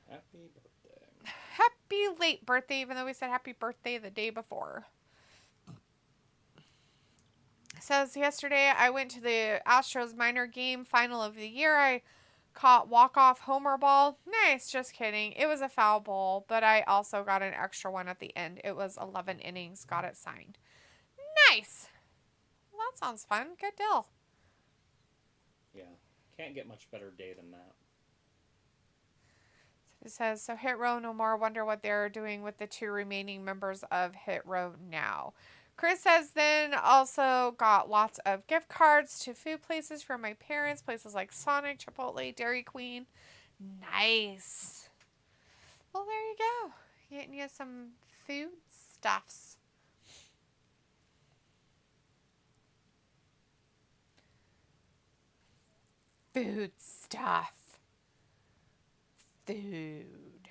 Happy birthday. Happy late birthday, even though we said happy birthday the day before. Says yesterday I went to the Astros minor game final of the year. I caught walk-off homer ball. Nice, just kidding. It was a foul ball, but I also got an extra one at the end. It was 11 innings. Got it signed. Nice. Well, that sounds fun. Good deal. Yeah. Can't get much better day than that. It says, so Hit Row no more. Wonder what they're doing with the 2 remaining members of Hit Row now. Chris says then also got lots of gift cards to food places for my parents. Places like Sonic, Chipotle, Dairy Queen. Nice. Well, there you go. Getting you some food stuffs. Food stuff. Food.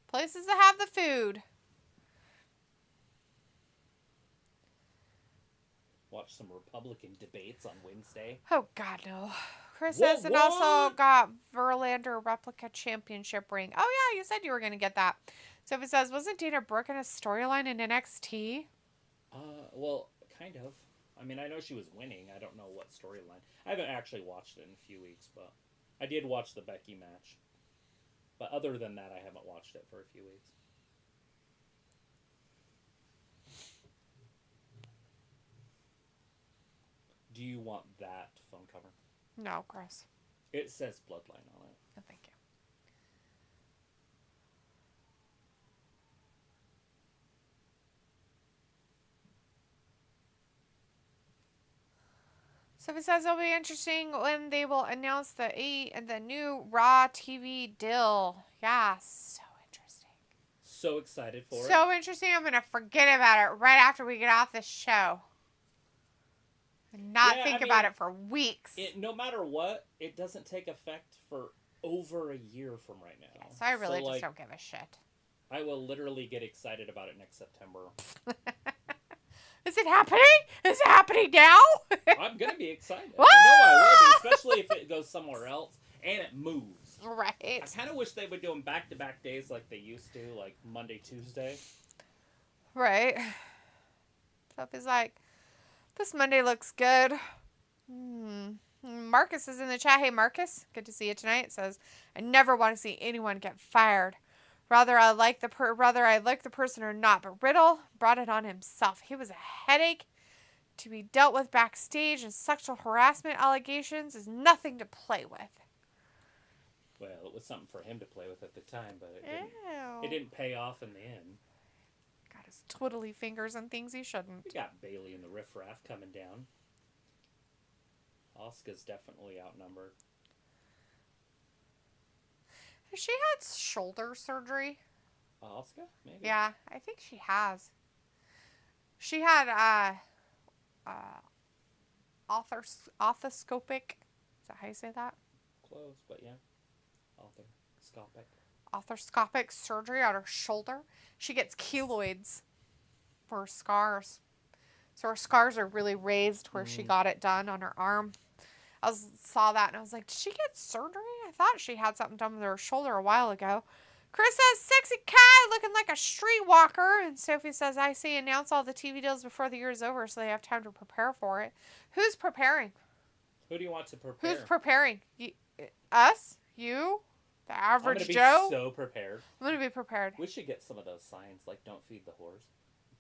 Places that have the food. Watch some Republican debates on Wednesday. Oh, God, no. Chris What, says, and what? also got Verlander replica championship ring. Oh, yeah, you said you were going to get that. So if it says, wasn't Dana Brooke in a storyline in NXT? Well, kind of. I mean, I know she was winning. I don't know what storyline. I haven't actually watched it in a few weeks, but I did watch the Becky match. But other than that, I haven't watched it for a few weeks. Do you want that phone cover? No, Chris. It says Bloodline on it. No, thank you. So it says it'll be interesting when they will announce the new Raw TV deal. Yeah, so interesting. So excited for it. So interesting. I'm gonna forget about it right after we get off this show. And not think about it for weeks. No matter what, it doesn't take effect for over a year from right now. Yeah, so I really just don't give a shit. I will literally get excited about it next September. Is it happening? Is it happening now? I'm going to be excited. I know I will be, especially if it goes somewhere else and it moves. Right. I kind of wish they would do them back-to-back days like they used to, like Monday, Tuesday. Right. So he's like, this Monday looks good. Marcus is in the chat. Hey, Marcus. Good to see you tonight. It says, I never want to see anyone get fired. Rather I like the person or not, but Riddle brought it on himself. He was a headache to be dealt with backstage, and sexual harassment allegations is nothing to play with. Well, it was something for him to play with at the time, but it didn't pay off in the end. Got his twiddly fingers and things he shouldn't. We got Bailey and the Riff Raff coming down. Asuka's definitely outnumbered. Has she had shoulder surgery? Asuka? Maybe. Yeah, I think she has. She had orthoscopic. Is that how you say that? close, but yeah. Arthroscopic. Arthroscopic surgery on her shoulder. She gets keloids for her scars. So her scars are really raised where she got it done on her arm. Saw that and I was like, did she get surgery? I thought she had something done with her shoulder a while ago. Chris says, sexy Kai looking like a streetwalker. And Sophie says, I see, announce all the TV deals before the year is over so they have time to prepare for it. Who's preparing? Who do you want to prepare? Who's preparing? Us? You? The average Joe? I'm going to be so prepared. I'm going to be prepared. We should get some of those signs, like don't feed the whores.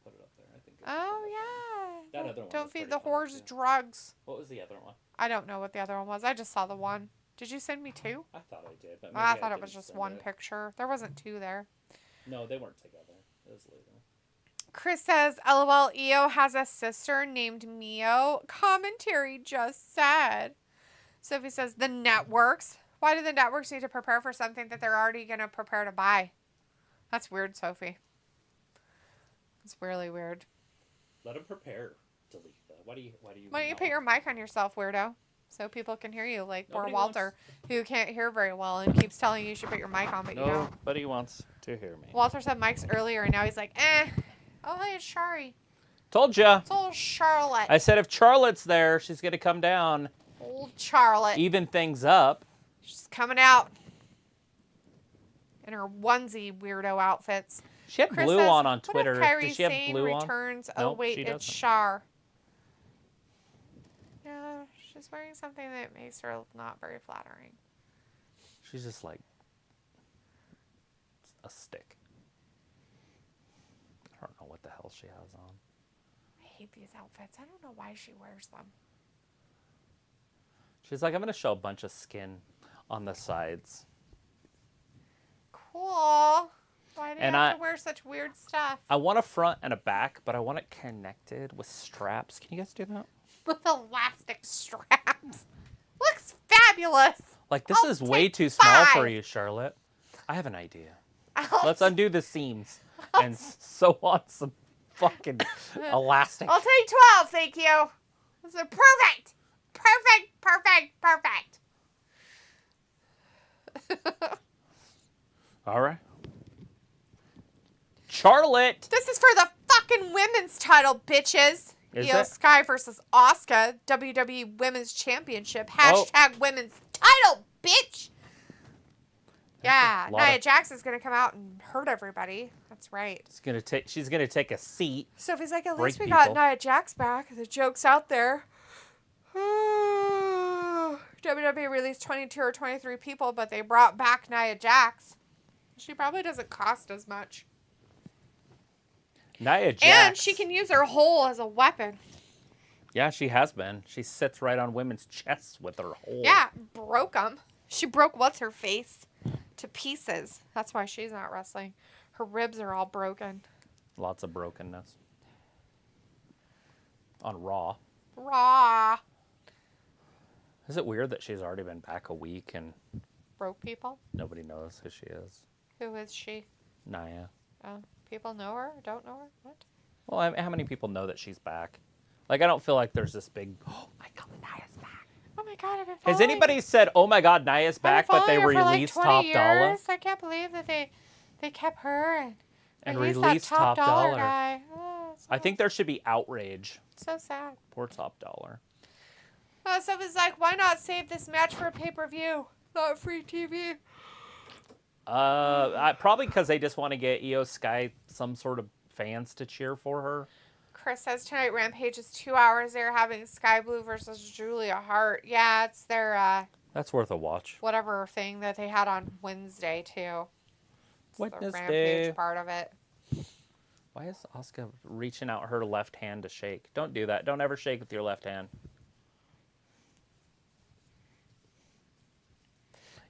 Put it up there. I think. Oh, yeah. That other one. Don't feed the whores drugs. What was the other one? I don't know what the other one was. I just saw the one. Did you send me two? I thought I did, but maybe I thought it was just one picture. There wasn't two there. No, they weren't together. It was later. Chris says, LOL, Io has a sister named Mio. Commentary just said. Sophie says, the networks. Why do the networks need to prepare for something that they're already going to prepare to buy? That's weird, Sophie. It's really weird. Let them prepare. Delete that. Why don't you put your mic on yourself, weirdo? So people can hear you, like poor Walter, who can't hear very well and keeps telling you should put your mic on, but you don't. Nobody wants to hear me. Walter said mics earlier, and now he's like, eh. Oh, hey, it's Shari. Told ya. It's old Charlotte. I said if Charlotte's there, she's going to come down. Old Charlotte. Even things up. She's coming out in her onesie weirdo outfits. She had Chris blue says, on Twitter. What if Kairi Did she have Sane blue returns? on? Oh, wait, she it's doesn't. Char. Yeah, she's wearing something that makes her not very flattering. She's just like a stick. I don't know what the hell she has on. I hate these outfits. I don't know why she wears them. She's like, I'm going to show a bunch of skin on the sides. Cool. Why do you have to wear such weird stuff? I want a front and a back, but I want it connected with straps. Can you guys do that? With elastic straps. Looks fabulous. Like, this is way too small for you, Charlotte. I have an idea. Let's undo the seams and sew on some fucking elastic. I'll take 12, thank you. This is perfect. Perfect, perfect, perfect. All right. Charlotte. This is for the fucking women's title, bitches. Io Sky versus Asuka, WWE Women's Championship. Hashtag women's title, bitch. Yeah, Nia Jax is going to come out and hurt everybody. That's right. She's gonna take a seat. Sophie's like, at least we got Nia Jax back. The joke's out there. WWE released 22 or 23 people, but they brought back Nia Jax. She probably doesn't cost as much. Nia Jax. And she can use her hole as a weapon. Yeah, she has been. She sits right on women's chests with her hole. Yeah, broke them. She broke what's-her-face to pieces. That's why she's not wrestling. Her ribs are all broken. Lots of brokenness. On Raw. Raw. Is it weird that she's already been back a week and... Broke people? Nobody knows who she is. Who is she? Nia. Oh, people know her? Don't know her? What? Well, how many people know that she's back? Like, I don't feel like there's this big, oh my God, Nia's back. Oh my God, I've been following... Has anybody said, oh my God, Nia's back, but they released Top Dollar? I can't believe that they kept her and released Top Dollar. Guy. Oh, I think there should be outrage. So sad. Poor Top Dollar. Someone's like, why not save this match for a pay-per-view? Not free TV. Probably because they just want to get Io Sky some sort of fans to cheer for her. Chris says tonight Rampage is 2 hours. They're having Sky Blue versus Julia Hart. Yeah, it's their that's worth a watch. Whatever thing that they had on Wednesday too. It's Wednesday. The Rampage part of it. Why is Asuka reaching out her left hand to shake? Don't do that. Don't ever shake with your left hand.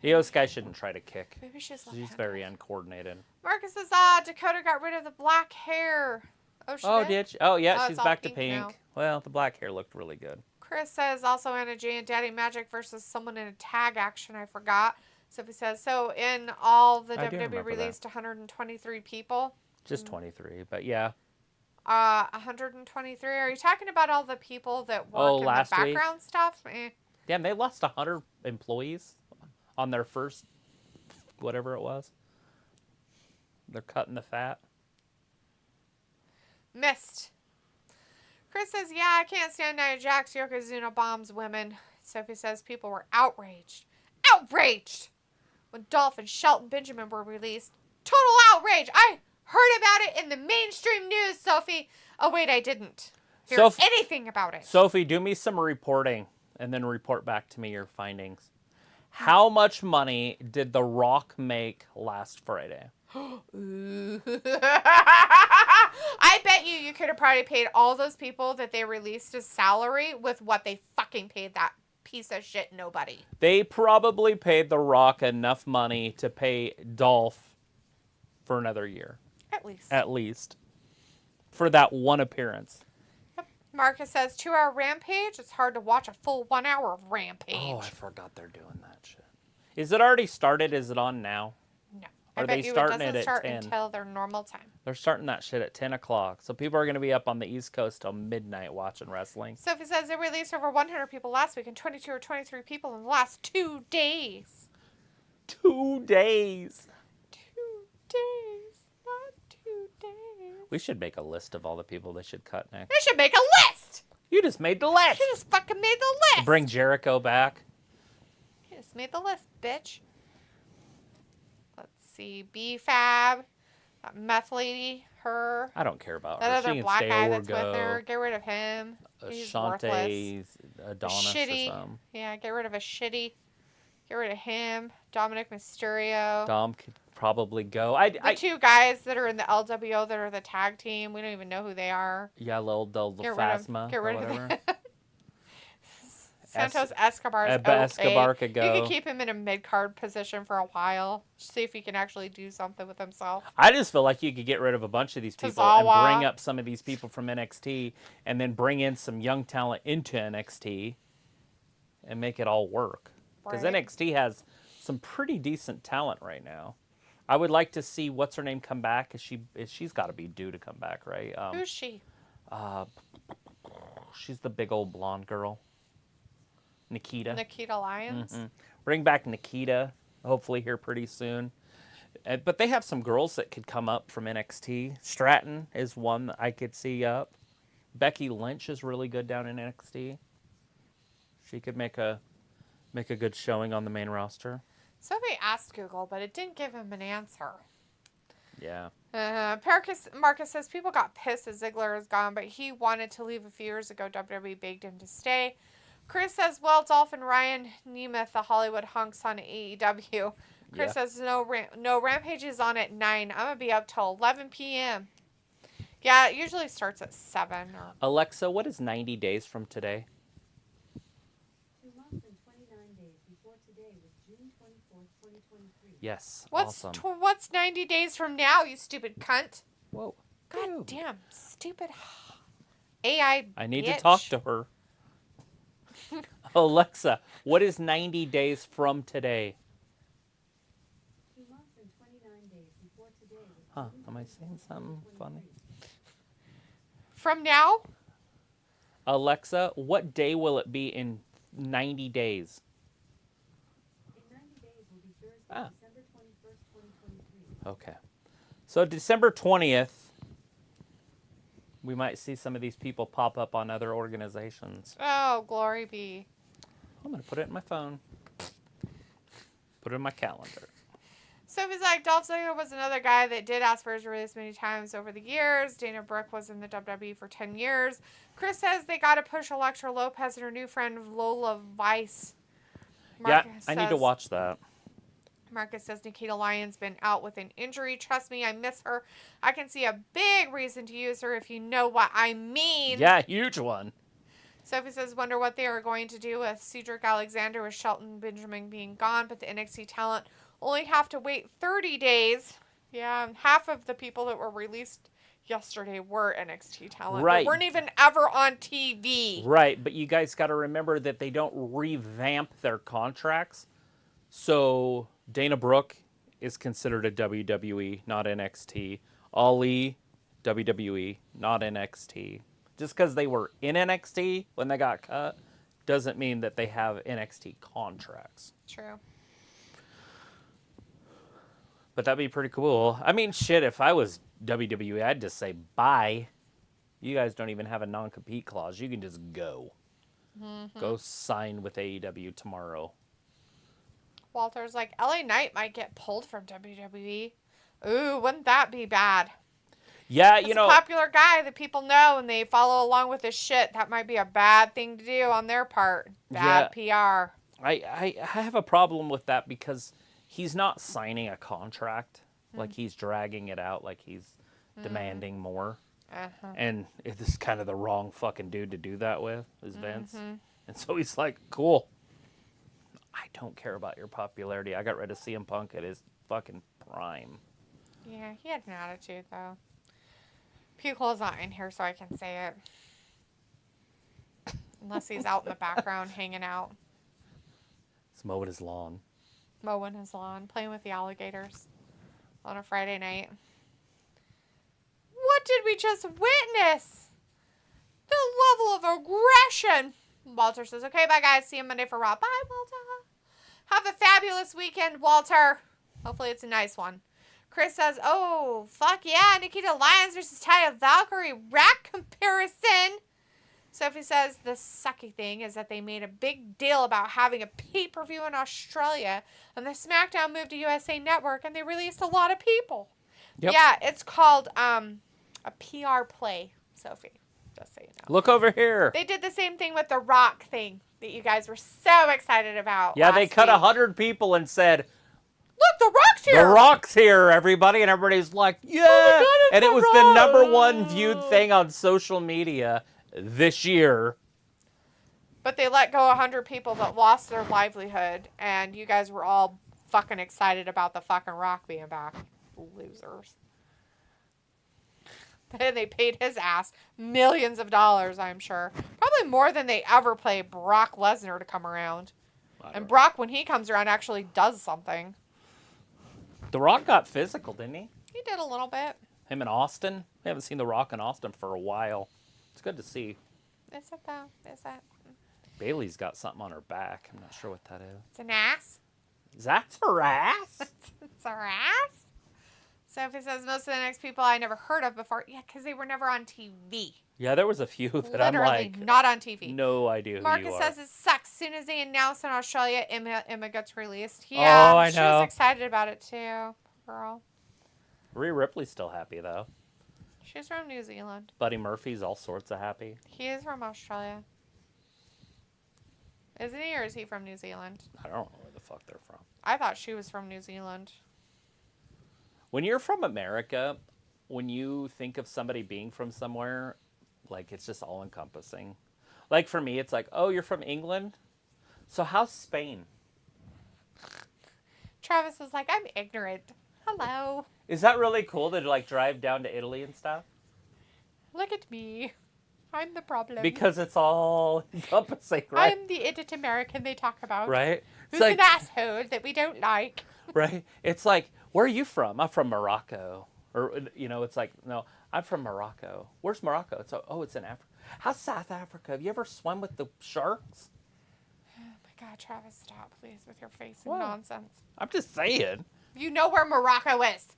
Io Sky shouldn't try to kick. Maybe she's very uncoordinated. Marcus says, Dakota got rid of the black hair. Oh, did she? Oh, yeah, she's back to pink. Now. Well, the black hair looked really good. Chris says, also Anna Jay and Daddy Magic versus someone in a tag action. I forgot. Sophie says, so in all the WWE released 123 people. Just 23, but yeah. 123. Are you talking about all the people that work in the background stuff? Damn, they lost 100 employees. on their first, whatever it was. They're cutting the fat. Missed. Chris says, yeah, I can't stand Nia Jax. Yokozuna bombs women. Sophie says people were outraged. Outraged! When Dolph and Shelton Benjamin were released. Total outrage! I heard about it in the mainstream news, Sophie. Oh, wait, I didn't hear anything about it. Sophie, do me some reporting and then report back to me your findings. How much money did The Rock make last Friday? I bet you could have probably paid all those people that they released as salary with what they fucking paid that piece of shit nobody. They probably paid The Rock enough money to pay Dolph for another year. At least. At least. For that one appearance. Yep. Marcus says, 2-hour Rampage. It's hard to watch a full 1 hour of Rampage. Oh, I forgot they're doing that shit. Is it already started? Is it on now? No. Are they starting it at 10? It doesn't start until their normal time. They're starting that shit at 10 o'clock. So people are going to be up on the East Coast till midnight watching wrestling. Sophie says they released over 100 people last week and 22 or 23 people in the last 2 days. 2 days. 2 days. Not 2 days. We should make a list of all the people they should cut next. They should make a list! You just made the list! You just fucking made the list! Bring Jericho back. You just made the list, bitch. Let's see. B-Fab. That meth lady. Her. I don't care about that her. other She can black stay guy or that's go. with her. Get rid of him. He's worthless. Shante Adonis Shitty. or something. Yeah, get rid of a shitty. Get rid of him. Dominik Mysterio. Dom could probably go. The 2 guys that are in the LWO that are the tag team. We don't even know who they are. Yeah, little Phasma. Get rid or of whatever. them. Santos Escobar is okay. Escobar could go. You could keep him in a mid-card position for a while. See if he can actually do something with himself. I just feel like you could get rid of a bunch of these people and bring up some of these people from NXT and then bring in some young talent into NXT and make it all work. Because NXT has some pretty decent talent right now. I would like to see what's her name come back. She's got to be due to come back, right? Who's she? She's the big old blonde girl. Nikita Lyons. Mm-hmm. Bring back Nikita, hopefully here pretty soon. But they have some girls that could come up from NXT. Stratton is one that I could see up. Becky Lynch is really good down in NXT. She could make a good showing on the main roster. Somebody asked Google, but it didn't give him an answer. Yeah. Marcus says people got pissed that Ziggler is gone, but he wanted to leave a few years ago. WWE begged him to stay. Chris says, well, Dolph and Ryan Nemeth, the Hollywood hunks on AEW. Chris says, no, Rampage is on at 9. I'm going to be up till 11 p.m. Yeah, it usually starts at 7. Alexa, what is 90 days from today? 2 months and 29 days before today was June 24th, 2023. Yes, what's awesome. What's 90 days from now, you stupid cunt? Whoa. God Ew. damn, stupid AI I need bitch. to talk to her. Alexa, what is 90 days from today? 2 months and 29 days before today was Huh, am I saying something funny? From now? Alexa, what day will it be in 90 days? in 90 days will be Thursday, Ah. December 21st, 2023. Okay. So December 20th, we might see some of these people pop up on other organizations. Oh, glory be. I'm going to put it in my phone. Put it in my calendar. Sophie's like, Dolph Ziggler was another guy that did ask for his release many times over the years. Dana Brooke was in the WWE for 10 years. Chris says they got to push Elektra Lopez and her new friend Lola Vice. I need to watch that. Marcus says Nikita Lyons been out with an injury. Trust me, I miss her. I can see a big reason to use her if you know what I mean. Yeah, huge one. Sophie says, wonder what they are going to do with Cedric Alexander with Shelton Benjamin being gone, but the NXT talent only have to wait 30 days. Yeah, half of the people that were released yesterday were NXT talent. Right. They weren't even ever on TV. Right, but you guys got to remember that they don't revamp their contracts. So Dana Brooke is considered a WWE, not NXT. Ali, WWE, not NXT. Just because they were in NXT when they got cut doesn't mean that they have NXT contracts. True. But that'd be pretty cool. I mean, shit, if I was WWE, I'd just say, bye. You guys don't even have a non-compete clause. You can just go. Mm-hmm. Go sign with AEW tomorrow. Walter's like, LA Knight might get pulled from WWE. Ooh, wouldn't that be bad? Yeah, He's a popular guy that people know and they follow along with his shit. That might be a bad thing to do on their part. Bad PR. I have a problem with that because he's not signing a contract. Like, he's dragging it out like he's demanding more. Uh-huh. And it's kind of the wrong fucking dude to do that with, is Vince. And so he's like, cool. I don't care about your popularity. I got rid of CM Punk at his fucking prime. Yeah, he had an attitude, though. Pukel's not in here, so I can say it. Unless he's out in the background hanging out. He's mowing his lawn. Mowing his lawn, playing with the alligators on a Friday night. What did we just witness? The level of aggression. Walter says, okay, bye, guys. See you Monday for Raw. Bye, Walter. Have a fabulous weekend, Walter. Hopefully it's a nice one. Chris says, oh, fuck yeah. Nikita Lyons versus Taya Valkyrie rack comparison. Sophie says the sucky thing is that they made a big deal about having a pay-per-view in Australia, and the SmackDown moved to USA Network, and they released a lot of people. Yep. Yeah, it's called a PR play, Sophie. Just so you know. Look over here. They did the same thing with the Rock thing that you guys were so excited about. Yeah, they cut week. 100 people and said, look, The Rock's here. The Rock's here, everybody. And everybody's like, yeah. Oh my God, and it was Rock. the #1 viewed thing on social media this year. But they let go 100 people that lost their livelihood, and you guys were all fucking excited about the fucking Rock being back. Losers. They paid his ass millions of dollars, I'm sure. Probably more than they ever pay Brock Lesnar to come around. And Brock, when he comes around, actually does something. The Rock got physical, didn't he? He did a little bit. Him and Austin. We haven't seen The Rock in Austin for a while. It's good to see. Is it though? Is that? Bailey's got something on her back. I'm not sure what that is. It's an ass. That's her ass? It's her ass? Sophie says most of the next people I never heard of before. Yeah, because they were never on TV. Yeah, there was a few that Literally I'm like, not on TV. No idea who Marcus you are. says it sucks. As soon as they announce in Australia, Emma gets released. Yeah, I know. She was excited about it too. Girl. Rhea Ripley's still happy though. She's from New Zealand. Buddy Murphy's all sorts of happy. He is from Australia. Isn't he, or is he from New Zealand? I don't know where the fuck they're from. I thought she was from New Zealand. When you're from America, when you think of somebody being from somewhere, like, it's just all-encompassing. Like, for me, it's like, oh, you're from England? So how's Spain? Travis is like, I'm ignorant. Hello. Is that really cool to, like, drive down to Italy and stuff? Look at me. I'm the problem. Because it's all encompassing, right? I'm the idiot American they talk about. Right? Who's an asshole that we don't like. Right? It's like, where are you from? I'm from Morocco. Or, you know, it's like, no, I'm from Morocco. Where's Morocco? It's it's in Africa. How's South Africa? Have you ever swum with the sharks? Oh my God, Travis, stop, please, with your face and What? nonsense. I'm just saying. You know where Morocco is.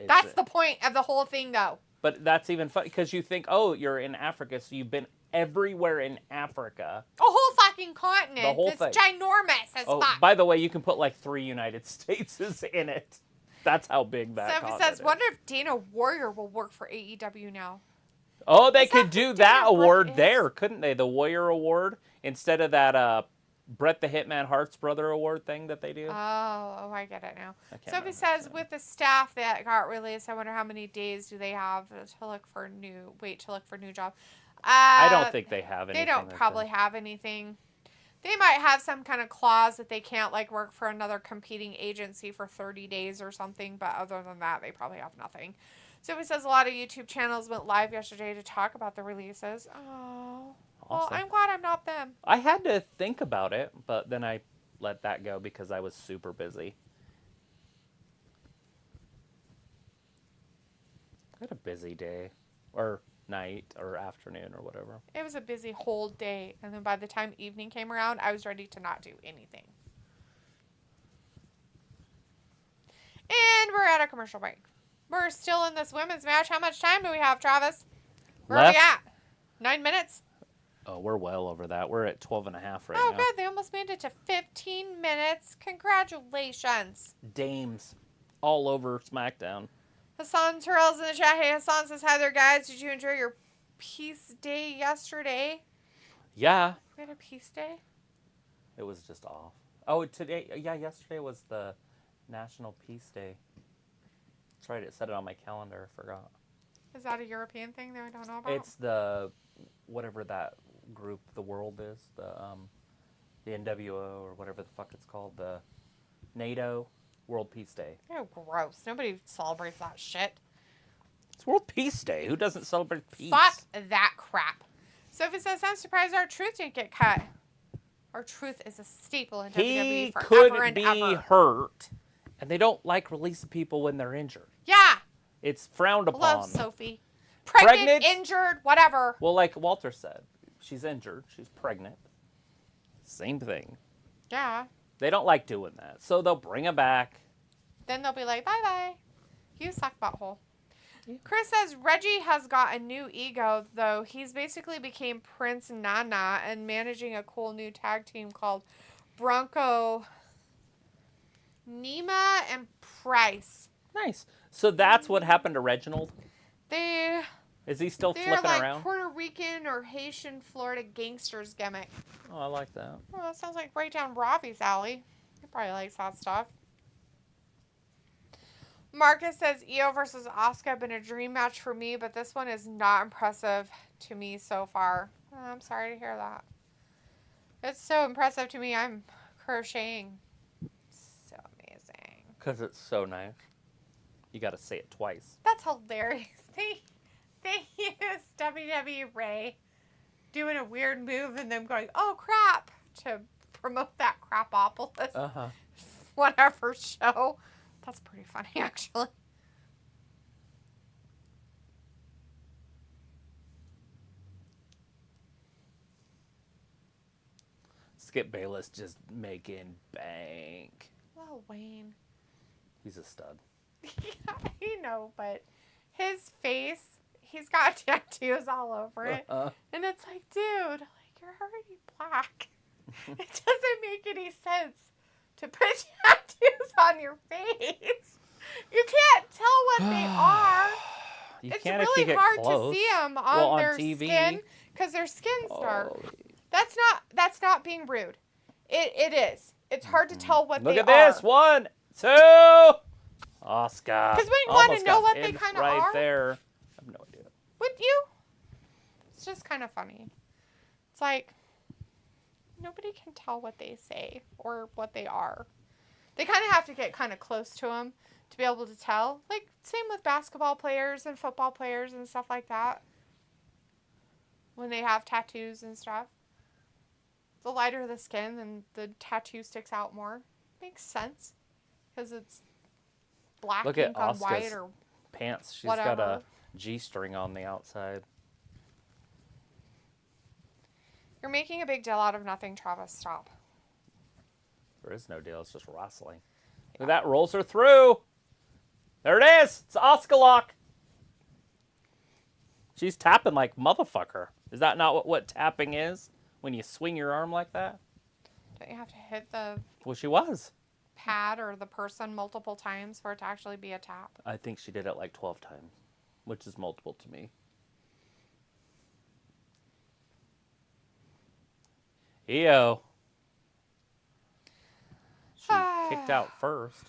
That's the point of the whole thing, though. But that's even funny, because you think, oh, you're in Africa, so you've been everywhere in Africa. A whole fucking continent. The whole It's thing. ginormous as fuck. By the way, you can put like 3 United States in it. That's how big that Sophie continent says, is. wonder if Dana Warrior will work for AEW now. Oh, they Is could that do who that Dana Brooke award is? there, couldn't they? The Warrior Award, instead of that Bret the Hitman Hart's Brother Award thing that they do. Oh, I get it now. I can't Sophie remember says, his name. with the staff that got released, I wonder how many days do they have to look for a new job. I don't think they have anything. They don't like probably that. have anything. They might have some kind of clause that they can't like work for another competing agency for 30 days or something, but other than that, they probably have nothing. Sophie says a lot of YouTube channels went live yesterday to talk about the releases. Oh, well, Awesome. I'm glad I'm not them. I had to think about it, but then I let that go because I was super busy. I had a busy day, or night, or afternoon, or whatever. It was a busy whole day, and then by the time evening came around, I was ready to not do anything. And we're at a commercial break. We're still in this women's match. How much time do we have, Travis? Where are we at? 9 minutes? Oh, we're well over that. We're at 12 and a half right Oh, now. good. They almost made it to 15 minutes. Congratulations. Dames all over SmackDown. Hassan Terrell's in the chat. Hey, Hassan says, hi there, guys. Did you enjoy your peace day yesterday? Yeah. We had a peace day? It was just off. Oh, yesterday was the National Peace Day. That's right, it said it on my calendar. I forgot. Is that a European thing that we don't know about? It's the, whatever that group, the world is, the NWO or whatever the fuck it's called, the NATO World Peace Day. Oh, gross. Nobody celebrates that shit. It's World Peace Day. Who doesn't celebrate peace? Fuck that crap. Sophie says, I'm surprised our truth didn't get cut. Our truth is a staple in WWE He forever could and be ever. hurt, and they don't like releasing people when they're injured. Yeah. It's frowned upon. Love Sophie. Pregnant, injured, whatever. Well, like Walter said, she's injured. She's pregnant. Same thing. Yeah. They don't like doing that, so they'll bring her back. Then they'll be like, bye-bye. You suck, butthole. Chris says Reggie has got a new ego, though. He's basically became Prince Nana and managing a cool new tag team called Bronco Nima and Price. Nice. So that's what happened to Reginald? Is he still They're flipping like around? Puerto Rican or Haitian Florida gangsters gimmick. Oh, I like that. Oh, that sounds like right down Robbie's alley. He probably likes that stuff. Marcus says Io versus Asuka been a dream match for me, but this one is not impressive to me so far. Oh, I'm sorry to hear that. It's so impressive to me. I'm crocheting. So amazing. Because it's so nice. You got to say it twice. That's hilarious. They use WWE Ray doing a weird move and them going, oh crap, to promote that Crapopolis whatever show. That's pretty funny, actually. Skip Bayless just making bank. Well, Wayne. He's a stud. Yeah, I know, but his face, he's got tattoos all over it. And it's like, dude, like, you're already black. It doesn't make any sense to put tattoos on your face. You can't tell what they are. It's really hard to see them on their TV. skin because their skin's dark. That's not being rude. It is. It's hard to tell what they are. Look at this. 1, 2. Oscar. Because when you want to know what they kind of right are. Right there. I have no idea. Would you? It's just kind of funny. It's like, nobody can tell what they say or what they are. They kind of have to get kind of close to them to be able to tell. Like, same with basketball players and football players and stuff like that. When they have tattoos and stuff. The lighter the skin, then the tattoo sticks out more. Makes sense. Because it's black Look ink at on Asuka's white or pants. She's whatever. got a G-string on the outside. You're making a big deal out of nothing, Travis. Stop. There is no deal. It's just wrestling. Look at that. Rolls her through. There it is. It's Asuka lock. She's tapping like motherfucker. Is that not what tapping is? When you swing your arm like that? Don't you have to hit the Well, she was. pad or the person multiple times for it to actually be a tap? I think she did it like 12 times, which is multiple to me. Io. She kicked out first.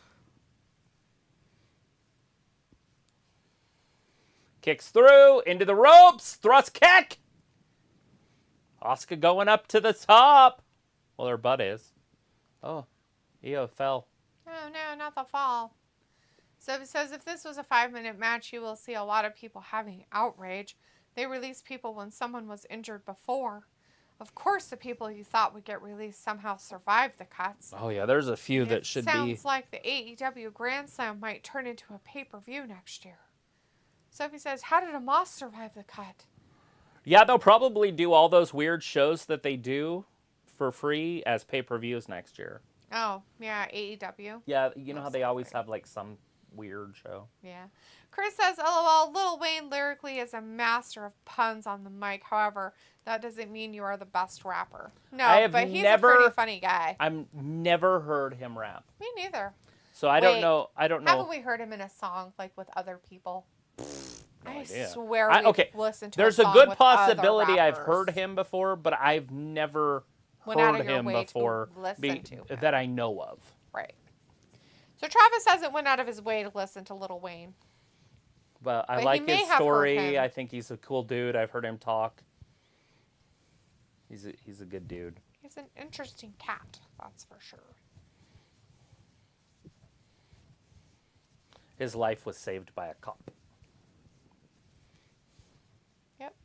Kicks through, into the ropes, thrust kick. Asuka going up to the top. Well, her butt is. Oh, Io fell. Oh no, not the fall. So it says if this was a 5-minute match, you will see a lot of people having outrage. They released people when someone was injured before. Of course, the people you thought would get released somehow survived the cuts. Oh yeah, there's a few that should be. Sounds like the AEW Grand Slam might turn into a pay-per-view next year. Sophie says, how did Omos survive the cut? Yeah, they'll probably do all those weird shows that they do for free as pay-per-views next year. Oh, yeah, AEW. Yeah, you know how they always have like some weird show. Yeah. Chris says, LOL, Lil Wayne lyrically is a master of puns on the mic. However, that doesn't mean you are the best rapper. No, but he's a pretty funny guy. I've never heard him rap. Me neither. So I don't know. Haven't we heard him in a song, like, with other people? No I idea. swear we've listened to There's a song a good with possibility other I've rappers. heard him before, but I've never Went out heard of your him way to before listen to him. that I know of. Right. So Travis hasn't went out of his way to listen to Lil Wayne. But I But like he may his have heard story. him. I think he's a cool dude. I've heard him talk. He's a good dude. He's an interesting cat, that's for sure. His life was saved by a cop. Yep.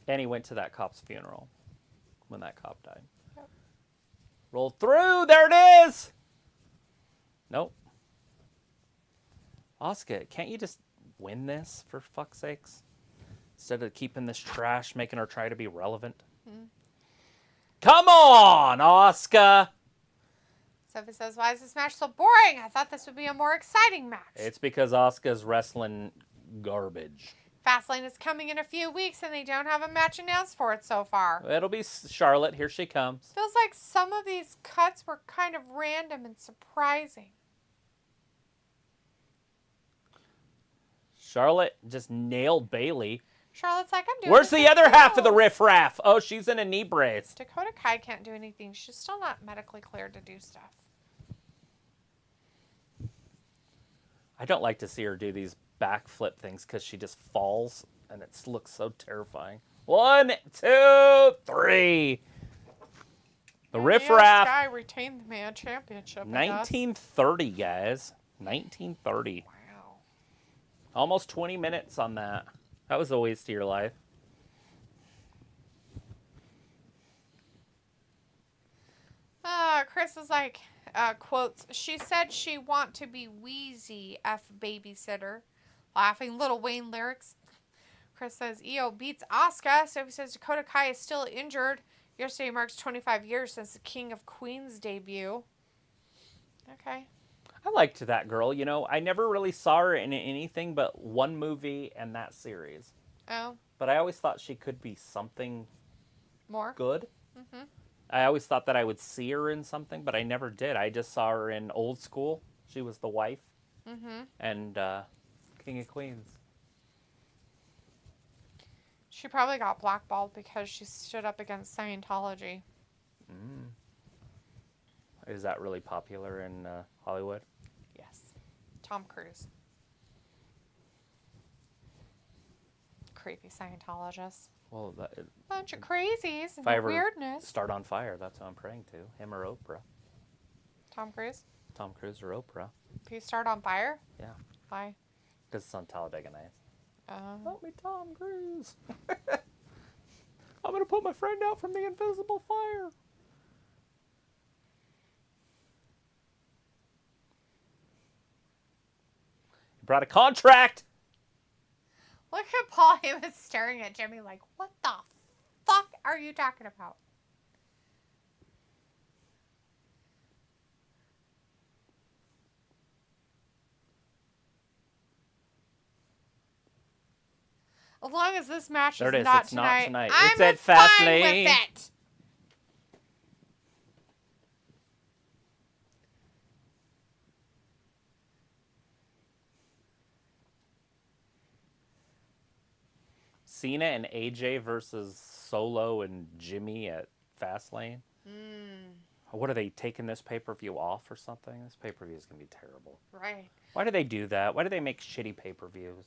And he went to that cop's funeral when that cop died. Yep. Roll through. There it is. Nope. Asuka, can't you just win this for fuck's sakes? Instead of keeping this trash, making her try to be relevant. Come on, Asuka. Sophie says, why is this match so boring? I thought this would be a more exciting match. It's because Asuka's wrestling garbage. Fastlane is coming in a few weeks, and they don't have a match announced for it so far. It'll be Charlotte. Here she comes. Feels like some of these cuts were kind of random and surprising. Charlotte just nailed Bailey. Charlotte's like, I'm doing Where's this the other half of the myself. riffraff? Oh, she's in a knee brace. Dakota Kai can't do anything. She's still not medically cleared to do stuff. I don't like to see her do these backflip things because she just falls and it looks so terrifying. 1, 2, 3. The riffraff. Sky retained the man championship. 1930, guys. 1930. Wow. Almost 20 minutes on that. That was a waste of your life. Chris is like, quotes, she said she want to be wheezy F babysitter. Laughing Lil Wayne lyrics. Chris says, EO beats Asuka. Sophie says Dakota Kai is still injured. Yesterday marks 25 years since the King of Queens debut. Okay. I liked that girl. You know, I never really saw her in anything but one movie and that series. Oh. But I always thought she could be something More? good. Mm-hmm. I always thought that I would see her in something, but I never did. I just saw her in Old School. She was the wife. Mm-hmm. And King of Queens. She probably got blackballed because she stood up against Scientology. Is that really popular in Hollywood? Yes. Tom Cruise. Creepy Scientologists. Well, Bunch of crazies and if I ever weirdness. start on fire, that's what I'm praying to. Him or Oprah. Tom Cruise? Tom Cruise or Oprah. If you start on fire? Yeah. Why? Because it's on Talladega Nights. Help me, Tom Cruise. I'm going to put my friend out from the invisible fire. He brought a contract. Look at Paul Heyman staring at Jimmy like, what the fuck are you talking about? As long as this match There is it is. not It's tonight, not tonight. I'm It's at fine Fastlane. with it. Cena and AJ versus Solo and Jimmy at Fastlane. What are they taking this pay-per-view off or something? This pay-per-view is going to be terrible. Right. Why do they do that? Why do they make shitty pay-per-views?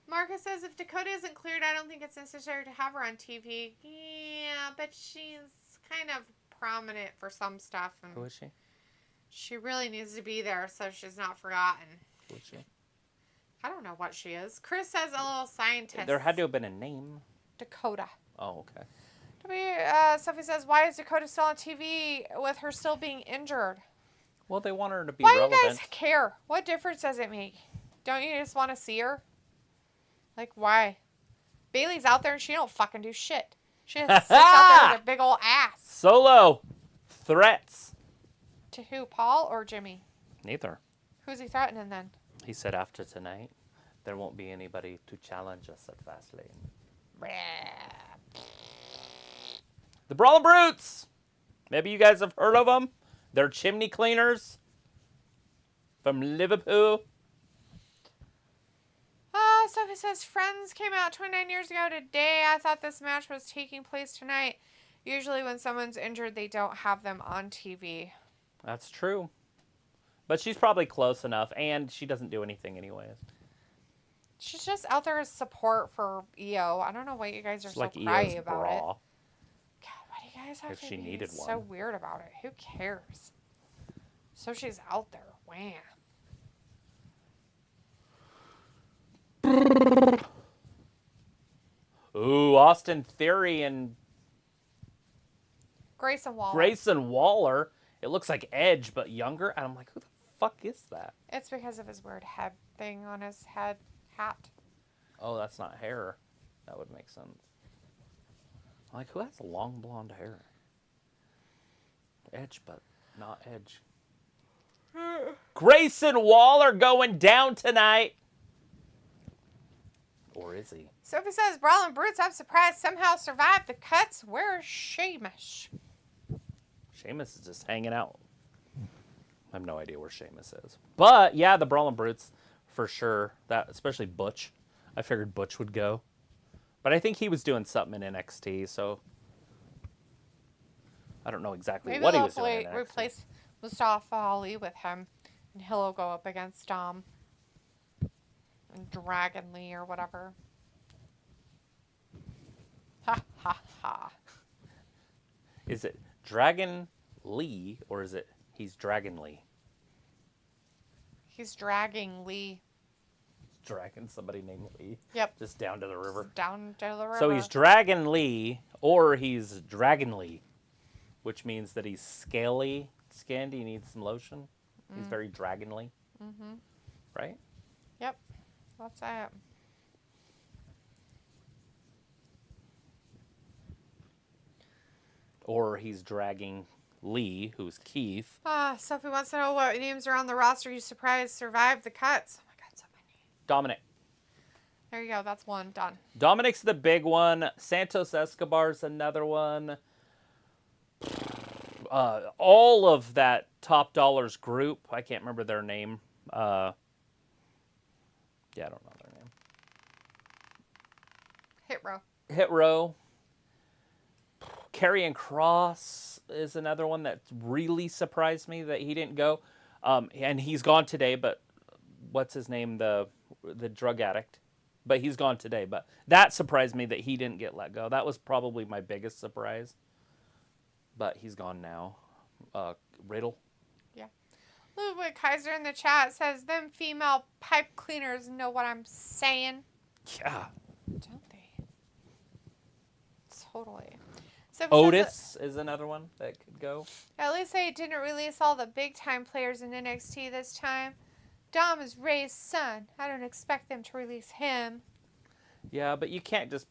Marcus says, if Dakota isn't cleared, I don't think it's necessary to have her on TV. Yeah, but she's kind of prominent for some stuff. And Who is she? she really needs to be there so she's not forgotten. Who is she? I don't know what she is. Chris says, a little scientist. There had to have been a name. Dakota. Oh, okay. Sophie says, why is Dakota still on TV with her still being injured? Well, they want her to be Why relevant. do you guys care? What difference does it make? Don't you just want to see her? Like, why? Bailey's out there and she don't fucking do shit. She just sits out there with her big old ass. Solo threats. To who, Paul or Jimmy? Neither. Who's he threatening then? He said after tonight, there won't be anybody to challenge us at Fastlane. The Brawling Brutes! Maybe you guys have heard of them. They're chimney cleaners from Liverpool. Sophie says, Friends came out 29 years ago today. I thought this match was taking place tonight. Usually when someone's injured, they don't have them on TV. That's true. But she's probably close enough, and she doesn't do anything anyways. She's just out there as support for EO. I don't know why you guys are It's so like crazy EO's about bra. it. God, why do you guys have If to she be needed so one. weird about it? Who cares? So she's out there. Wham. Ooh, Austin Theory and Grayson Waller. Grayson Waller. It looks like Edge, but younger. And I'm like, who the fuck is that? It's because of his weird head thing on his head hat. Oh, that's not hair. That would make sense. I'm like, who has long blonde hair? Edge, but not Edge. Grayson Waller going down tonight. Or is he? Sophie says, Brawling Brutes, I'm surprised somehow survived the cuts. Where's Sheamus? Sheamus is just hanging out. I have no idea where Sheamus is. But, yeah, the Brawling Brutes, for sure. That, especially Butch. I figured Butch would go. But I think he was doing something in NXT, so I don't know exactly Maybe what he they'll was doing in NXT. replace Mustafa Ali with him, and he'll go up against Dom and Dragon Lee or whatever. Ha ha ha. Is it Dragon Lee, or is it he's Dragon Lee? He's dragging Lee. Dragging somebody named Lee? Yep. Just down to the river. Down to the river. So he's Dragon Lee, or he's Dragon Lee, which means that he's scaly skinned. He needs some lotion. He's very dragonly. Mm-hmm. Right? Yep. That's it. Or he's dragging Lee, who's Keith. Sophie wants to know what names are on the roster you surprised survived the cuts. Oh my god, so many. Dominic. There you go. That's one. Done. Dominic's the big one. Santos Escobar's another one. All of that Top Dollars group. I can't remember their name. Yeah, I don't know their name. Hit row. Hit Row. Karrion Kross is another one that really surprised me that he didn't go. And he's gone today, but what's his name? The drug addict. But he's gone today. But that surprised me that he didn't get let go. That was probably my biggest surprise. But he's gone now. Riddle. Yeah. Ludwig Kaiser in the chat says, them female pipe cleaners know what I'm saying. Yeah. Don't they? Totally. So Otis is another one that could go. At least they didn't release all the big time players in NXT this time. Dom is Rey's son. I don't expect them to release him. Yeah, but you can't just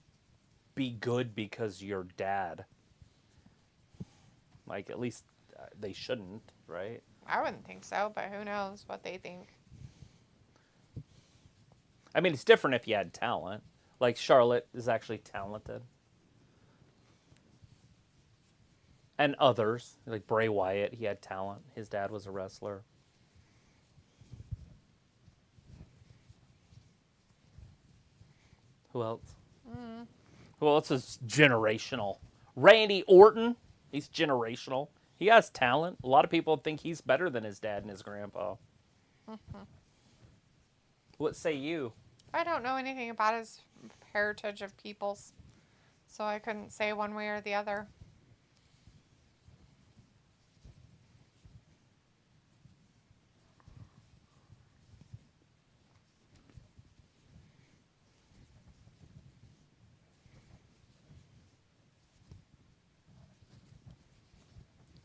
be good because you're dad. Like, at least they shouldn't, right? I wouldn't think so, but who knows what they think. I mean, it's different if you had talent. Like, Charlotte is actually talented. And others, like Bray Wyatt, he had talent. His dad was a wrestler. Who else? Who else is generational? Randy Orton, he's generational. He has talent. A lot of people think he's better than his dad and his grandpa. What say you? I don't know anything about his heritage of peoples, so I couldn't say one way or the other.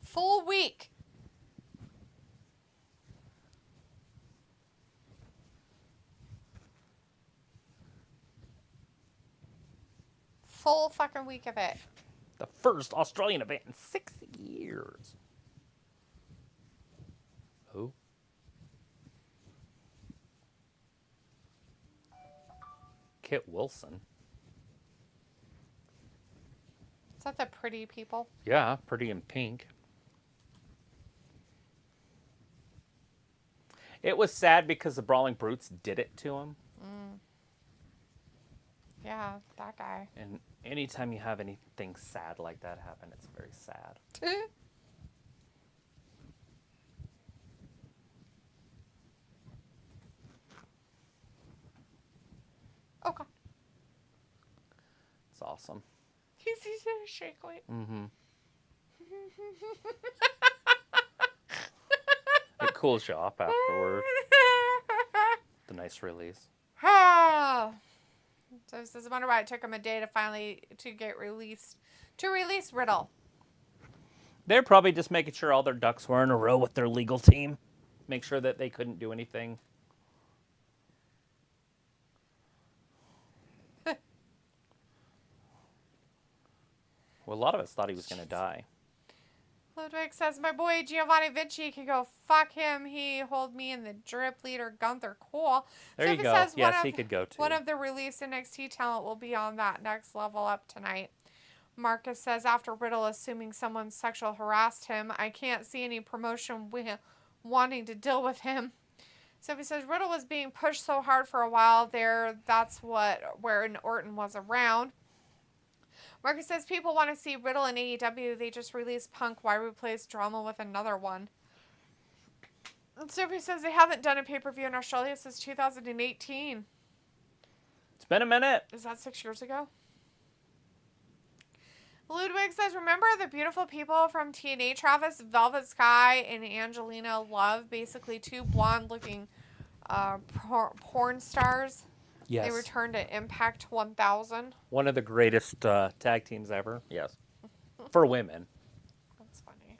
Full week. Full fucking week of it. The first Australian event in 6 years. Who? Kit Wilson. Is that the pretty people? Yeah, pretty in pink. It was sad because the Brawling Brutes did it to him. Yeah, that guy. And anytime you have anything sad like that happen, it's very sad. Oh, God. It's awesome. He's in a shake weight. Mm-hmm. It cools you off afterward. The nice release. So this is wonder why it took him a day to finally release Riddle. They're probably just making sure all their ducks were in a row with their legal team. Make sure that they couldn't do anything. Well, a lot of us thought he was going to die. Ludwig says, my boy Giovanni Vinci can go fuck him. He hold me in the drip leader Gunther Cole. There you go. Yes, he could go too. One of the released NXT talent will be on that next level up tonight. Marcus says, after Riddle assuming someone sexual harassed him, I can't see any promotion wanting to deal with him. Sophie says, Riddle was being pushed so hard for a while there. That's where Orton was around. Marcus says, people want to see Riddle in AEW. They just released Punk. Why replace drama with another one? And Sophie says they haven't done a pay-per-view in Australia since 2018. It's been a minute. Is that 6 years ago? Ludwig says, remember the beautiful people from TNA, Travis, Velvet Sky, and Angelina Love? Basically two blonde-looking porn stars. Yes. They returned to Impact 1000. One of the greatest tag teams ever. Yes. For women. That's funny.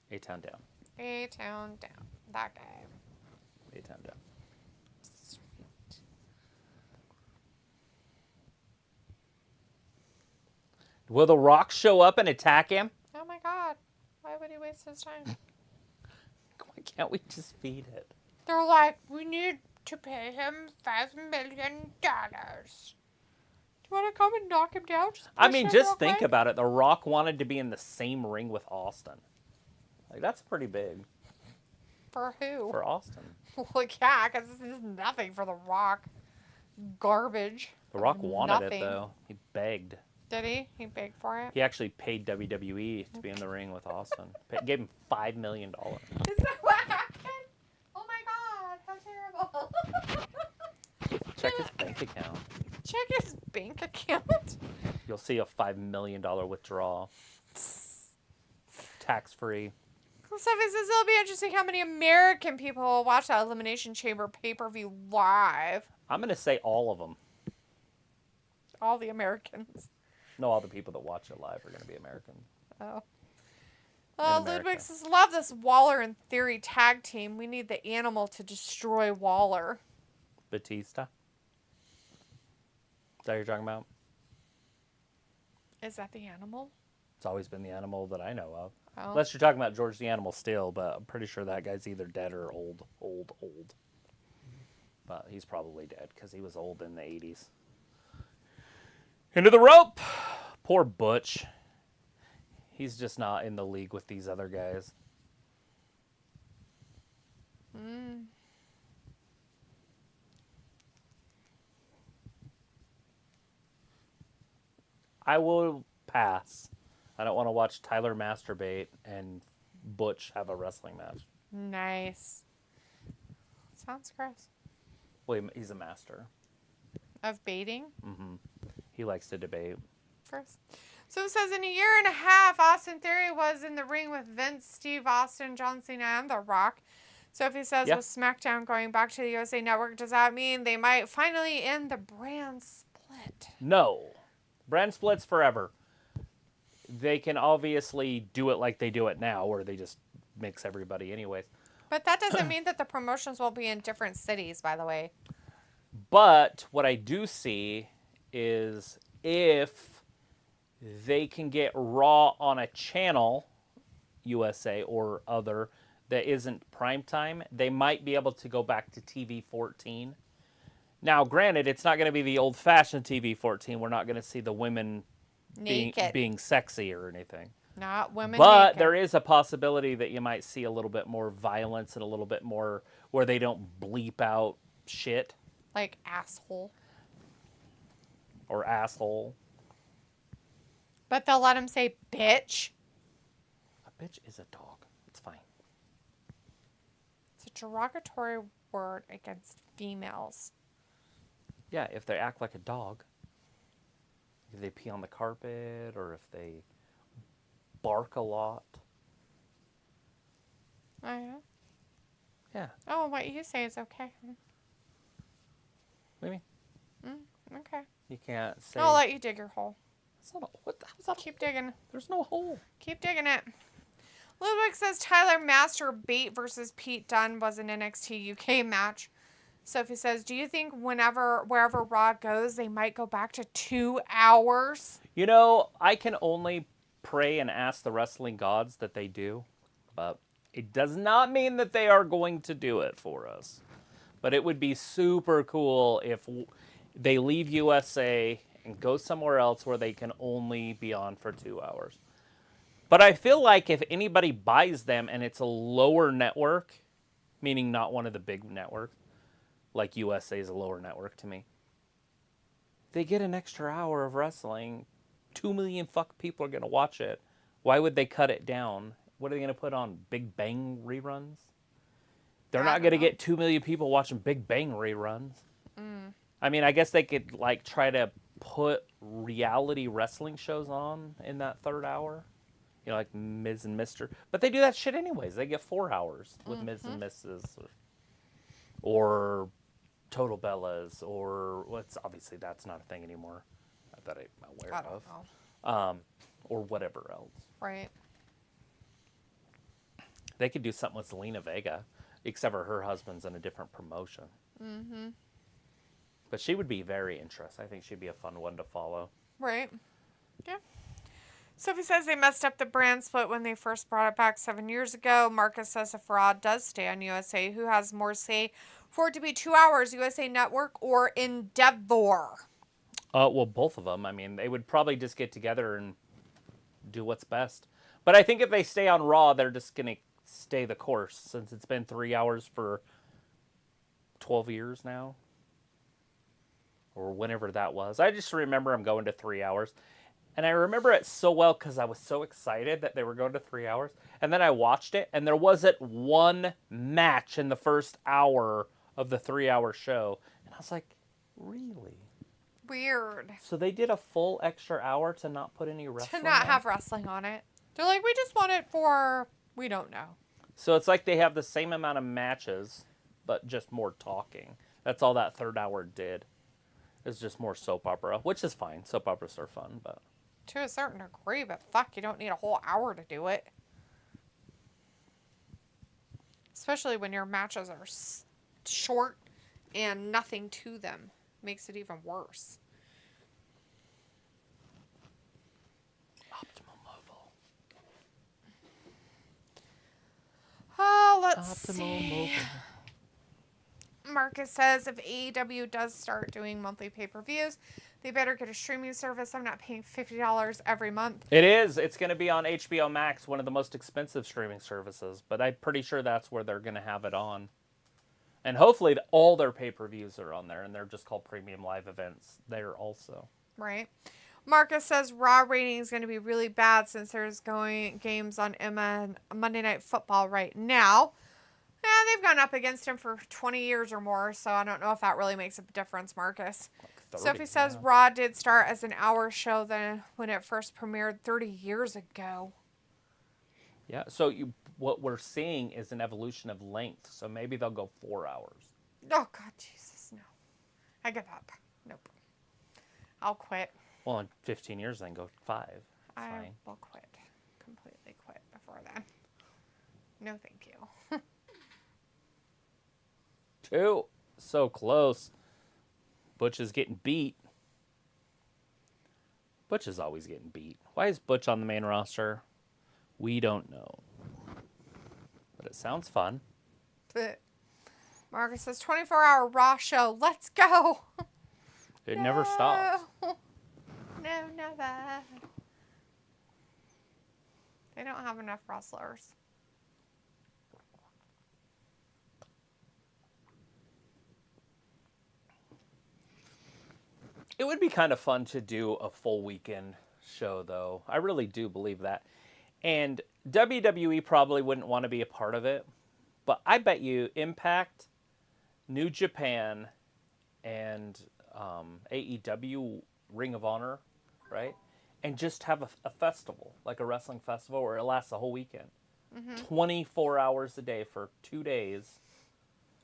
A-Town Down. A-Town Down. That guy. A-Town Down. Sweet. Will The Rock show up and attack him? Oh my God. Why would he waste his time? Why can't we just feed it? They're like, we need to pay him $5 million. Do you want to come and knock him down? Just think about it. The Rock wanted to be in the same ring with Austin. Like, that's pretty big. For who? For Austin. Well, yeah, because this is nothing for The Rock. Garbage. The Rock wanted Nothing. it, though. He begged. Did he? He begged for it? He actually paid WWE to be in the ring with Austin. Gave him $5 million. Is that what happened? Oh my God, how terrible. Check his bank account. Check his bank account. You'll see a $5 million withdrawal. Tax-free. Sophie says it'll be interesting how many American people will watch that Elimination Chamber pay-per-view live. I'm going to say all of them. All the Americans. No, all the people that watch it live are going to be American. Oh. America. Ludwig says, love this Waller and Theory tag team. We need the animal to destroy Waller. Batista. Is that what you're talking about? Is that the animal? It's always been the animal that I know of. Oh. Unless you're talking about George the Animal Steel, but I'm pretty sure that guy's either dead or old. But he's probably dead because he was old in the 80s. Into the rope! Poor Butch. He's just not in the league with these other guys. I will pass. I don't want to watch Tyler masturbate and Butch have a wrestling match. Nice. Sounds gross. Well, he's a master. Of baiting? Mm-hmm. He likes to debate. Gross. So it says in a year and a half, Austin Theory was in the ring with Vince, Steve Austin, John Cena, and The Rock. Sophie says with SmackDown going back to the USA Network, does that mean they might finally end the brand split? No. Brand splits forever. They can obviously do it like they do it now, where they just mix everybody anyways. But that doesn't mean that the promotions will be in different cities, by the way. But what I do see is if they can get Raw on a channel, USA or other, that isn't primetime, they might be able to go back to TV 14. Now, granted, it's not going to be the old-fashioned TV 14. We're not going to see the women being sexy or anything. Not women But naked. there is a possibility that you might see a little bit more violence and a little bit more where they don't bleep out shit. Like asshole. Or asshole. But they'll let him say bitch. A bitch is a dog. It's fine. It's a derogatory word against females. Yeah, if they act like a dog. If they pee on the carpet or if they bark a lot. Oh, yeah? Yeah. Oh, what you say is okay. What do you mean? Okay. You can't say... I'll let you dig your hole. That's not a, what the hell's that? Keep digging. There's no hole. Keep digging it. Ludwig says Tyler Masturbate versus Pete Dunne was an NXT UK match. Sophie says, do you think wherever Raw goes, they might go back to 2 hours? You know, I can only pray and ask the wrestling gods that they do, but it does not mean that they are going to do it for us. But it would be super cool if they leave USA and go somewhere else where they can only be on for 2 hours. But I feel like if anybody buys them and it's a lower network, meaning not one of the big networks, like USA is a lower network to me, they get an extra hour of wrestling. 2 million people are going to watch it. Why would they cut it down? What are they going to put on? Big Bang reruns? They're not going to get 2 million people watching Big Bang reruns. I mean, I guess they could like try to put reality wrestling shows on in that third hour. You know, like Miz and Mr. But they do that shit anyways. They get 4 hours with Miz and Mrs. Or Total Bellas. Or, obviously that's not a thing anymore. Not that I'm aware of. Know. Or whatever else. Right. They could do something with Zelina Vega, except for her husband's in a different promotion. Mm-hmm. But she would be very interesting. I think she'd be a fun one to follow. Right. Yeah. Sophie says they messed up the brand split when they first brought it back 7 years ago. Marcus says if Raw does stay on USA, who has more say for it to be 2 hours, USA Network or Endeavor? Well, both of them. I mean, they would probably just get together and do what's best. But I think if they stay on Raw, they're just going to stay the course since it's been 3 hours for 12 years now. Or whenever that was. I just remember I'm going to 3 hours. And I remember it so well because I was so excited that they were going to 3 hours. And then I watched it, and there wasn't one match in the first hour of the 3 hour show. And I was like, really? Weird. So they did a full extra hour to not put any wrestling To not on? have wrestling on it. They're like, we just want it for, we don't know. So it's like they have the same amount of matches, but just more talking. That's all that third hour did. It's just more soap opera, which is fine. Soap operas are fun, but... To a certain degree, but fuck, you don't need a whole hour to do it. Especially when your matches are short and nothing to them. Makes it even worse. Optimal Mobile. Oh, let's Optimal see. Mobile. Marcus says if AEW does start doing monthly pay-per-views, they better get a streaming service. I'm not paying $50 every month. It is. It's going to be on HBO Max, one of the most expensive streaming services. But I'm pretty sure that's where they're going to have it on. And hopefully all their pay-per-views are on there, and they're just called premium live events there also. Right. Marcus says Raw rating is going to be really bad since there's going games on Emma and Monday Night Football right now. Yeah, they've gone up against him for 20 years or more, so I don't know if that really makes a difference, Marcus. Like 30, Sophie says Raw did start as an hour show then when it first premiered 30 years ago. Yeah, so what we're seeing is an evolution of length, so maybe they'll go 4 hours. Oh, God, Jesus, no. I give up. Nope. I'll quit. Well, in 15 years, then go 5. I Fine. will quit. Completely quit before then. No, thank you. 2. So close. Butch is getting beat. Butch is always getting beat. Why is Butch on the main roster? We don't know. but it sounds fun. Marcus says 24-hour Raw show. Let's go. It never stops. No, never. They don't have enough wrestlers. It would be kind of fun to do a full weekend show, though. I really do believe that. And WWE probably wouldn't want to be a part of it. But I bet you Impact, New Japan, and AEW Ring of Honor, right? And just have a festival, like a wrestling festival where it lasts a whole weekend. 24 hours a day for 2 days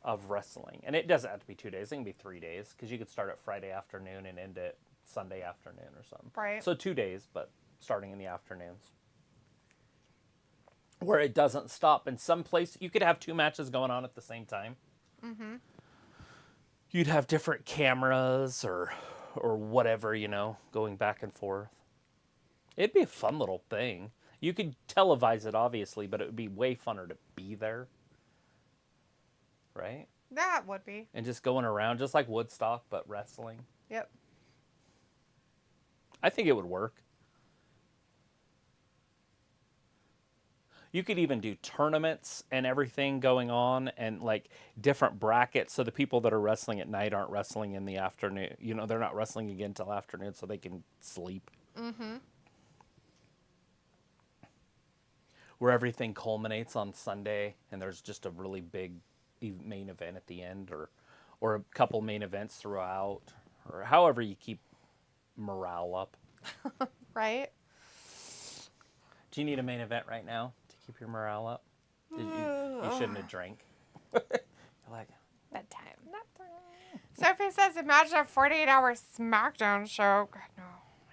of wrestling. And it doesn't have to be 2 days. It can be 3 days because you could start at Friday afternoon and end at Sunday afternoon or something. Right. So 2 days, but starting in the afternoons. Where it doesn't stop. In some place, you could have 2 matches going on at the same time. Mm-hmm. You'd have different cameras or whatever, going back and forth. It'd be a fun little thing. You could televise it, obviously, but it would be way funner to be there. Right? That would be. And just going around, just like Woodstock, but wrestling. Yep. I think it would work. You could even do tournaments and everything going on and like different brackets so the people that are wrestling at night aren't wrestling in the afternoon. They're not wrestling again till afternoon so they can sleep. Mm-hmm. Where everything culminates on Sunday and there's just a really big main event at the end or a couple main events throughout or however you keep morale up. Right? Do you need a main event right now? Keep your morale up. You shouldn't have drank. You're like bedtime. Sophie says, "Imagine a 48-hour SmackDown show." God, no,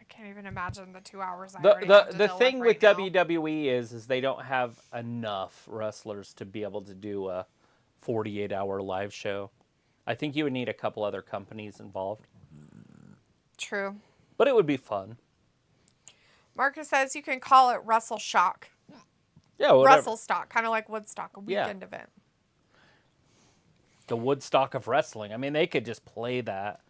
I can't even imagine the 2 hours. The thing with WWE is they don't have enough wrestlers to be able to do a 48-hour live show. I think you would need a couple other companies involved. True. But it would be fun. Marcus says you can call it Wrestle Shock. Yeah, whatever. Wrestle Stock, kind of like Woodstock, a weekend event. The Woodstock of wrestling. I mean, they could just play that.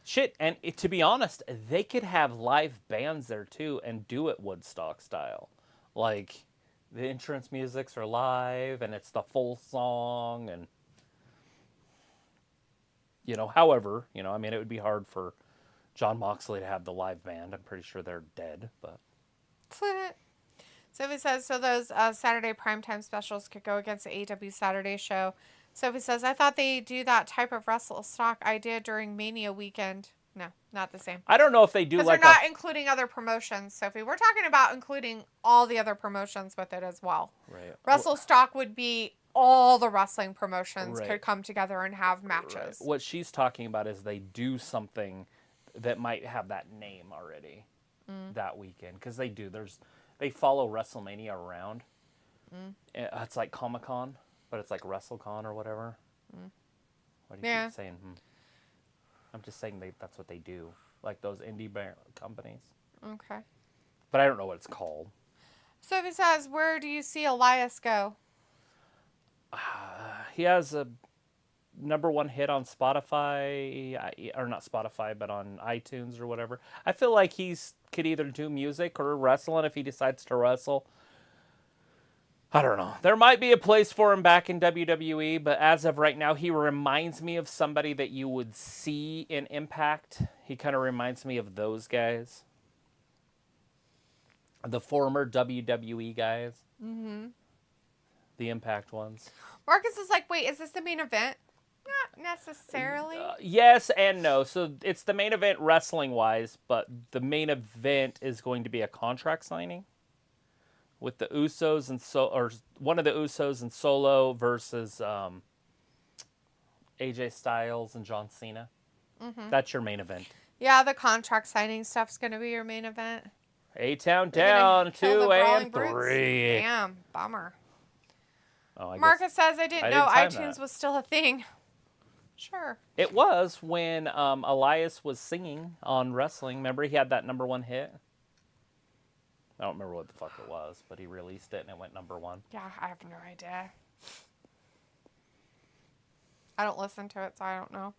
Shit, and to be honest, they could have live bands there too and do it Woodstock style. Like, the entrance musics are live and it's the full song and, however, I mean, it would be hard for John Moxley to have the live band. I'm pretty sure they're dead, but... Sophie says, so those Saturday primetime specials could go against the AEW Saturday show. Sophie says, I thought they do that type of wrestle stock I did during Mania weekend. No, not the same. I don't know if they do because like they're not including other promotions, Sophie. We're talking about including all the other promotions with it as well. Right. Wrestle stock would be all the wrestling promotions Right. could come together and have matches. Right. What she's talking about is they do something that might have that name already that weekend. Because they do. They follow WrestleMania around. It's like Comic-Con, but it's like WrestleCon or whatever. What do you keep saying? I'm just saying that's what they do. Like those indie companies. Okay. But I don't know what it's called. Sophie says, where do you see Elias go? He has a #1 hit on Spotify, or not Spotify, but on iTunes or whatever. I feel like could either do music or wrestling if he decides to wrestle. I don't know. There might be a place for him back in WWE, but as of right now, he reminds me of somebody that you would see in Impact. He kind of reminds me of those guys. The former WWE guys. Mm-hmm. The Impact ones. Marcus is like, wait, is this the main event? Not necessarily. Yes and no. So it's the main event wrestling-wise, but the main event is going to be a contract signing with the Usos or one of the Usos and Solo versus AJ Styles and John Cena. Mm-hmm. That's your main event. Yeah, the contract signing stuff's going to be your main event. A-Town down, 2 and 3. Damn, bummer. Oh, Marcus says, I didn't know iTunes was still a thing. Sure. It was when Elias was singing on wrestling. Remember, he had that #1 hit I don't remember what the fuck it was, but he released it and it went #1. Yeah, I have no idea. I don't listen to it, so I don't know.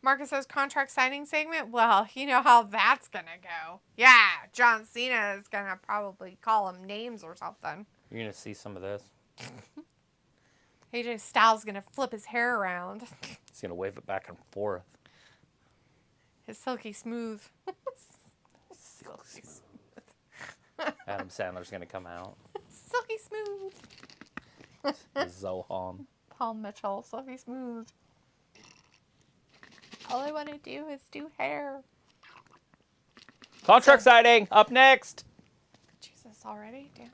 Marcus says contract signing segment. Well, you know how that's going to go. Yeah, John Cena is going to probably call him names or something. You're going to see some of this. AJ Styles is going to flip his hair around. He's going to wave it back and forth. His silky smooth. Silky smooth. Adam Sandler's going to come out. Silky smooth. Zohan. Paul Mitchell, silky smooth. All I want to do is do hair. Contract signing up next. Jesus, already? Damn.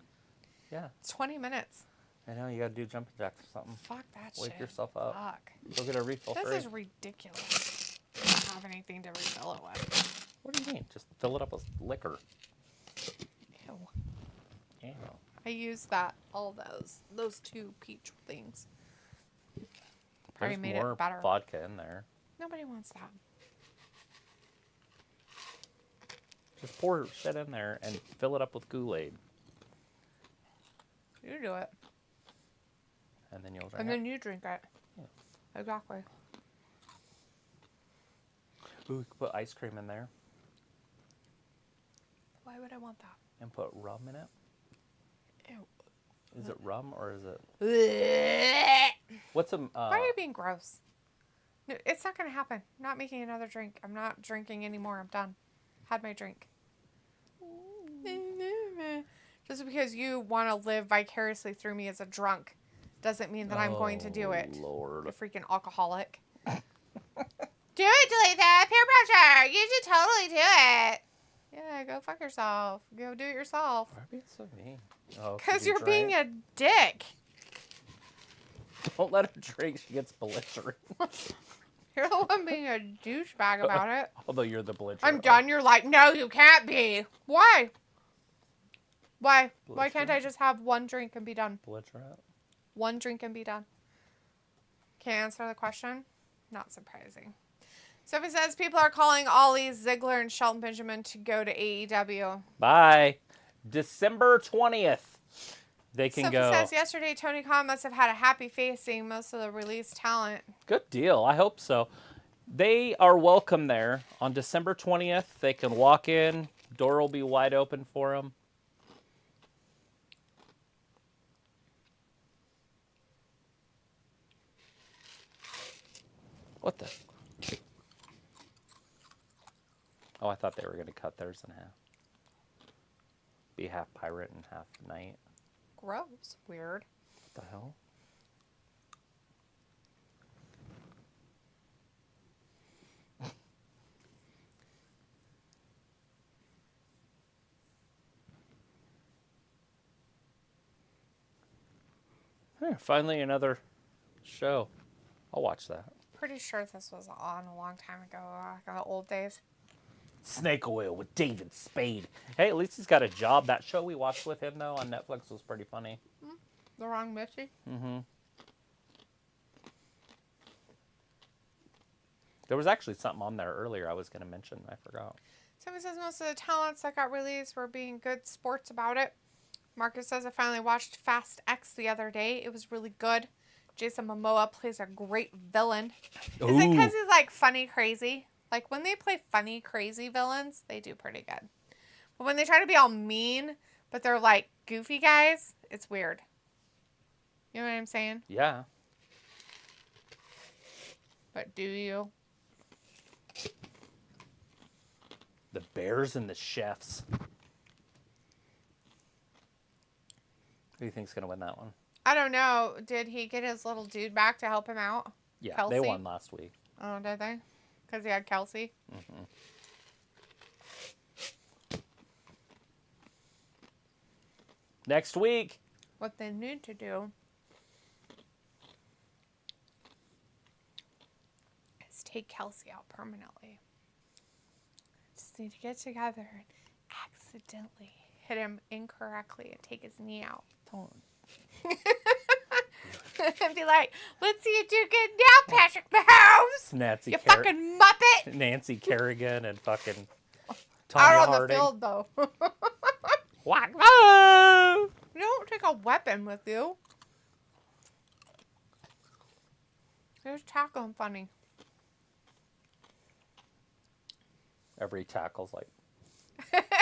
Yeah. It's 20 minutes. I know, you got to do jumping jacks or something. Fuck that shit. Wake yourself up. Fuck. Go get a refill This free. is ridiculous. I don't have anything to refill it with. What do you mean? Just fill it up with liquor. Ew. Yeah. I used all those 2 peach things. Probably There's made more it better. vodka in there. Nobody wants that. Just pour shit in there and fill it up with Kool-Aid. You do it. And then you'll drink And it. then you drink it. Yeah. Exactly. Ooh, we could put ice cream in there Why would I want that? and put rum in it. Ew. Is it rum or is it... What's a... Why are you being gross? No, it's not going to happen. I'm not making another drink. I'm not drinking anymore. I'm done. Had my drink. Just because you want to live vicariously through me as a drunk doesn't mean that I'm going to do it. Lord. You freaking alcoholic. Do it, Talitha. Peer pressure. You should totally do it. Yeah, go fuck yourself. Go do it yourself. Why are you being so mean? Oh, Because you you're being drank? a dick. Don't let her drink. She gets belligerent. You're the one being a douchebag about it. Although you're the belligerent. I'm done. You're like, no, you can't be. Why? Why? Why can't I just have one drink and be done? Belligerent. One drink and be done. Can't answer the question? Not surprising. Sophie says people are calling Ollie, Ziggler, and Shelton Benjamin to go to AEW. Bye. December 20th. They can Sophie go. says yesterday Tony Khan must have had a happy face seeing most of the released talent. Good deal. I hope so. They are welcome there on December 20th. They can walk in. Door will be wide open for them. What the? Oh, I thought they were going to cut theirs in half. Be half pirate and half knight. Gross. Weird. What the hell? Finally another show. I'll watch that. Pretty sure this was on a long time ago, like in the old days. Snake Oil with David Spade. Hey, at least he's got a job. That show we watched with him, though, on Netflix was pretty funny. The wrong Missy? Mm-hmm. There was actually something on there earlier I was going to mention. I forgot. Somebody says most of the talents that got released were being good sports about it. Marcus says I finally watched Fast X the other day. It was really good. Jason Momoa plays a great villain. Is it because he's like funny crazy? Like when they play funny crazy villains, they do pretty good. But when they try to be all mean, but they're like goofy guys, it's weird. You know what I'm saying? Yeah. But do you? The Bears and the Chefs. Who do you think's going to win that one? I don't know. Did he get his little dude back to help him out? Yeah, Kelsey? they won last week. Oh, did they? Because he had Kelsey? Mm-hmm. Next week. What they need to do is take Kelsey out permanently. Just need to get together and accidentally hit him incorrectly and take his knee out. Don't. And be like, let's see you do good now, Patrick Mahomes. Nancy You fucking muppet. Nancy Kerrigan and fucking Tanya Out on Harding. the field, though. Whack! Oh! You don't take a weapon with you. You're tackling funny. Every tackle's like...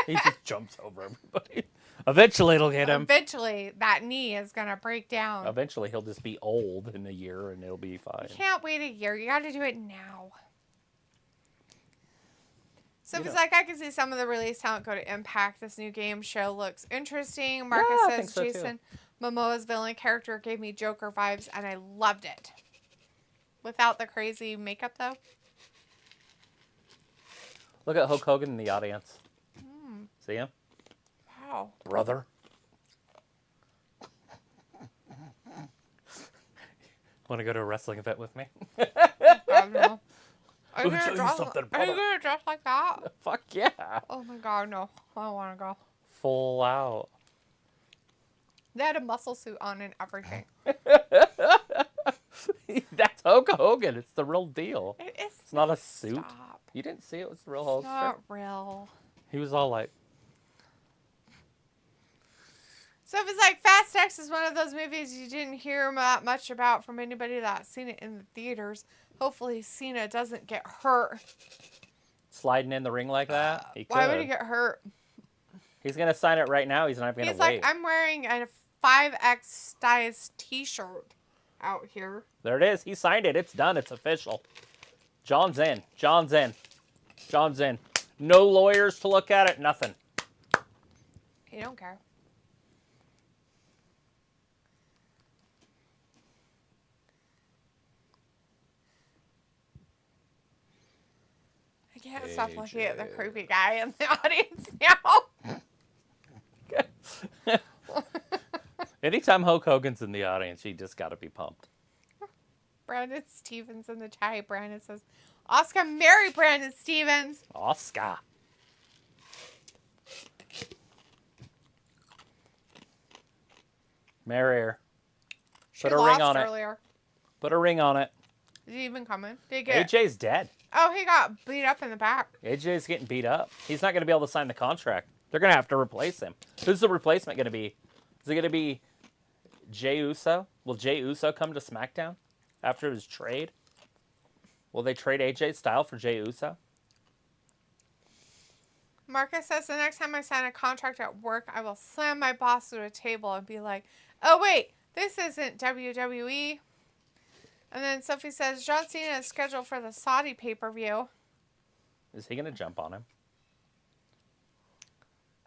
he just jumps over everybody. Eventually it'll hit him. Eventually, that knee is going to break down. Eventually he'll just be old in a year and it'll be fine. You can't wait a year. You got to do it now. So if it's like, I can see some of the release talent go to Impact. This new game show looks interesting. Marcus I think says so, Jason Momoa's villain character gave me Joker vibes, and I loved it. Without the crazy makeup, though. Look at Hulk Hogan in the audience. See him? Wow. Brother. Want to go to a wrestling event with me? God, no. Are you Let me gonna show you dress? something, Are you brother. gonna dress like that? Fuck yeah. Oh my God, no! I don't want to go. Full out. They had a muscle suit on and everything. That's Hulk Hogan. It's the real deal. It is. It's not a suit. Stop. You didn't see it was the real Hulk. Not real. He was all like, So if it's like Fast X is one of those movies you didn't hear that much about from anybody that's seen it in the theaters. Hopefully Cena doesn't get hurt. sliding in the ring like that. He could. Why would he get hurt? He's gonna sign it right now. He's not gonna He's wait. like, I'm wearing a 5X size t-shirt out here. There it is. He signed it. It's done. It's official. John's in. John's in. John's in. No lawyers to look at it. Nothing. He don't care. I can't stop looking at the creepy guy in the audience now. Anytime Hulk Hogan's in the audience, you just gotta be pumped. Brandon Stevens in the chat. Brandon says, Oscar, marry Brandon Stevens. Oscar. Marry her. She Put a lost ring on it. earlier. Put a ring on it. Is he even coming? Did he get... AJ's dead. Oh, he got beat up in the back. AJ's getting beat up. He's not going to be able to sign the contract. They're going to have to replace him. Who's the replacement going to be? Is it going to be Jey Uso? Will Jey Uso come to SmackDown after his trade? Will they trade AJ Styles for Jey Uso? Marcus says, the next time I sign a contract at work, I will slam my boss to a table and be like, oh, wait, this isn't WWE. And then Sophie says, John Cena is scheduled for the Saudi pay-per-view. Is he going to jump on him?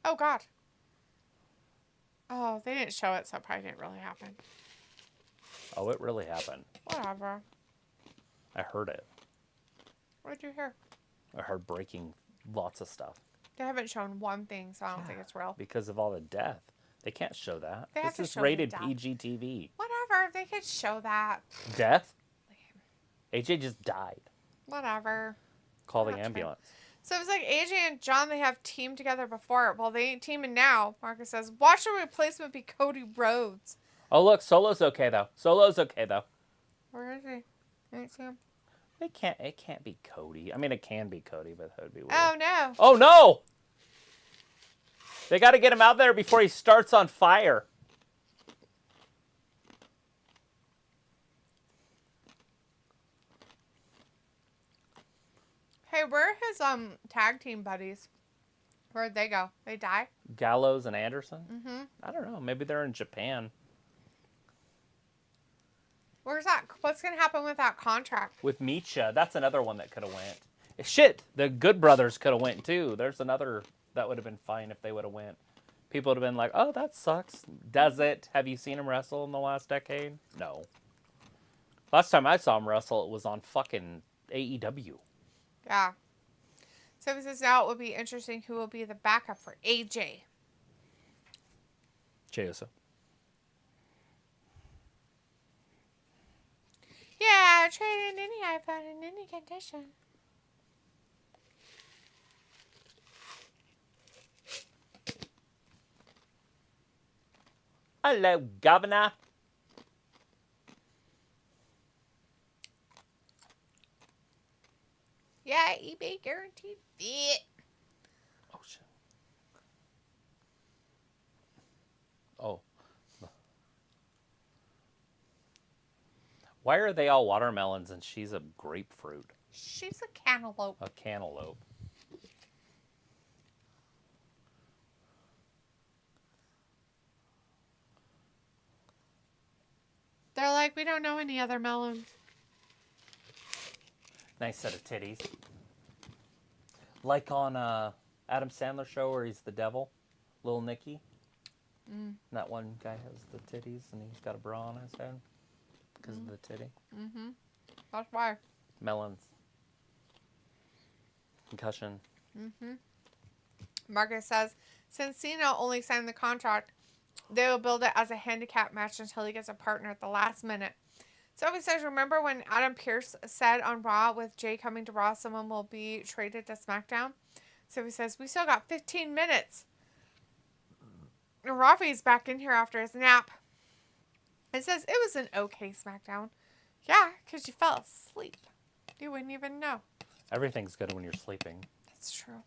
Oh, God. Oh, they didn't show it, so it probably didn't really happen. Oh, it really happened. Whatever. I heard it. What did you hear? I heard breaking lots of stuff. They haven't shown one thing, so I don't think it's real. Because of all the death. They can't show that. They have This to is show rated the death. PG-TV. Whatever. They could show that. Death? AJ just died. Whatever. Call the Not true. ambulance. So it's like AJ and John, they have teamed together before. Well, they ain't teaming now. Marcus says, watch the replacement be Cody Rhodes. Oh, look. Solo's okay, though. Solo's okay, though. Where is he? I ain't see him. It can't be Cody. I mean, it can be Cody, but that would be weird. Oh, no. Oh, no! They got to get him out there before he starts on fire. Hey, where are his tag team buddies? Where'd they go? They die? Gallows and Anderson? Mm-hmm. I don't know. Maybe they're in Japan. Where's that? What's going to happen with that contract? With Micha, that's another one that could have went. Shit, the Good Brothers could have went too. There's another that would have been fine if they would have went. People would have been like, oh, that sucks. Does it? Have you seen him wrestle in the last decade? No. Last time I saw him wrestle, it was on fucking AEW. Yeah. So this is now it would be interesting who will be the backup for AJ. Jey Uso. Yeah, trade in any iPhone in any condition. Hello, Governor. Yeah, eBay guaranteed fit. Oh, shit. Why are they all watermelons and she's a grapefruit? She's a cantaloupe. A cantaloupe. They're like, we don't know any other melons. Nice set of titties. Like on Adam Sandler show where he's the devil, Little Nicky. That one guy has the titties and he's got a bra on his head because of the titty. Mm-hmm. That's why. Melons. Concussion. Mm-hmm. Marcus says, since Cena only signed the contract, they will build it as a handicap match until he gets a partner at the last minute. So he says, remember when Adam Pearce said on Raw, with Jay coming to Raw, someone will be traded to SmackDown? So he says, we still got 15 minutes. And Rafi's back in here after his nap. It says, it was an okay SmackDown. Yeah, because you fell asleep. You wouldn't even know. Everything's good when you're sleeping. That's true.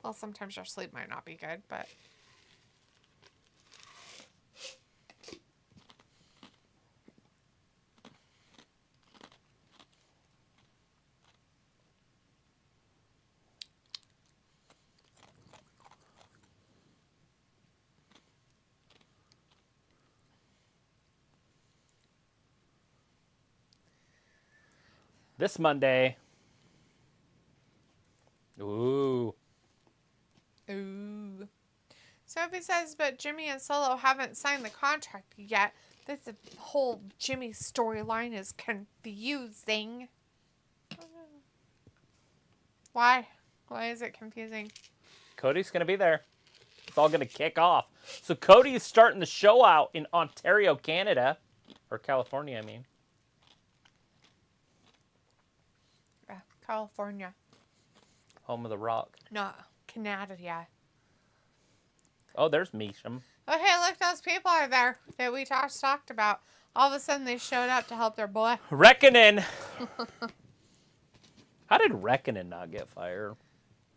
Well, sometimes your sleep might not be good, but... This Monday. Ooh. Ooh. Sophie says, but Jimmy and Solo haven't signed the contract yet. This whole Jimmy storyline is confusing. Why? Why is it confusing? Cody's going to be there. It's all going to kick off. So Cody is starting the show out in Ontario, Canada. Or California, I mean. California. Home of the Rock. No, Canada, yeah. Oh, there's Measham. Oh, hey, look, those people are there that we talked about. All of a sudden, they showed up to help their boy. Reckoning. How did Reckoning not get fired?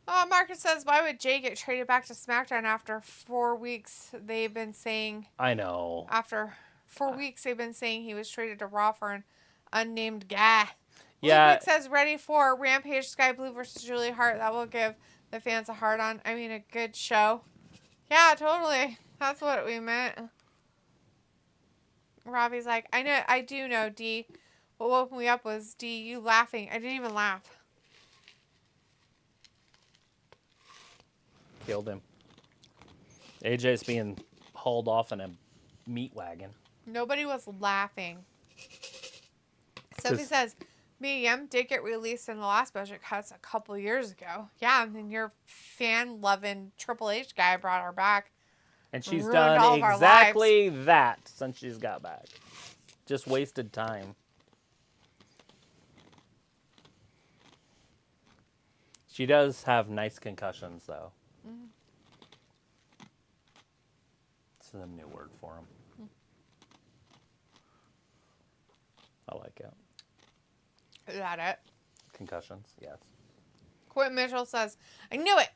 Marcus says, why would Jay get traded back to SmackDown after 4 weeks? They've been saying... I know. After 4 weeks, they've been saying he was traded to Raw for an unnamed guy. Yeah. Luke says, ready for Rampage Sky Blue versus Julie Hart. That will give the fans a hard-on. I mean, a good show. Yeah, totally. That's what we meant. Robbie's like, I do know, D. What woke me up was, D, you laughing. I didn't even laugh. Killed him. AJ's being hauled off in a meat wagon. Nobody was laughing. Sophie says, BM did get released in the last budget cuts a couple years ago. Yeah, and then your fan-loving Triple H guy brought her back. And she's Ruined done all of our exactly that since she's got back. Just wasted time. She does have nice concussions, though. Mm-hmm. It's a new word for them. I like it. Is that it? Concussions, yes. Quentin Mitchell says, I knew it.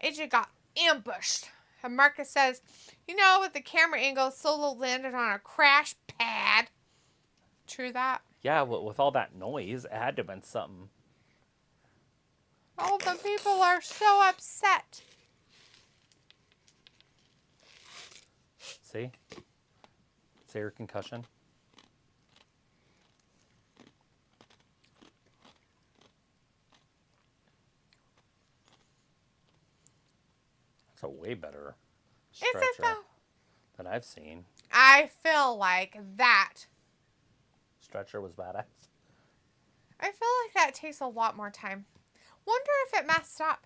AJ got ambushed. And Marcus says, you know, with the camera angle, Solo landed on a crash pad. True that? Yeah, with all that noise, it had to have been something. Oh, the people are so upset. See? See her concussion? It's a way better stretcher Is it though? than I've seen. I feel like that. Stretcher was badass. I feel like that takes a lot more time. Wonder if it messed up.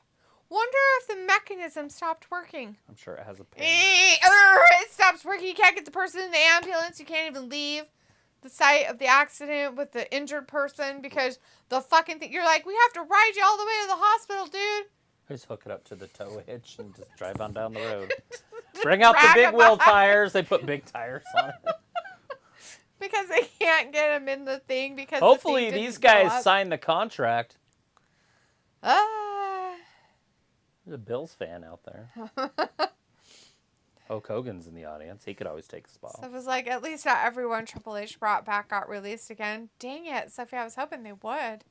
Wonder if the mechanism stopped working. I'm sure it has a pin. It stops working. You can't get the person in the ambulance. You can't even leave the site of the accident with the injured person because the fucking thing. You're like, we have to ride you all the way to the hospital, dude. Just hook it up to the tow hitch and just drive on down the road. Bring out the Drag big 'em wheel out. tires. They put big tires on it. Because they can't get him in the thing because Hopefully the thing these didn't go guys up. sign the contract. There's a Bills fan out there. Hulk Hogan's in the audience. He could always take a spot. So it was like, at least not everyone Triple H brought back got released again. Dang it, Sophie, I was hoping they would.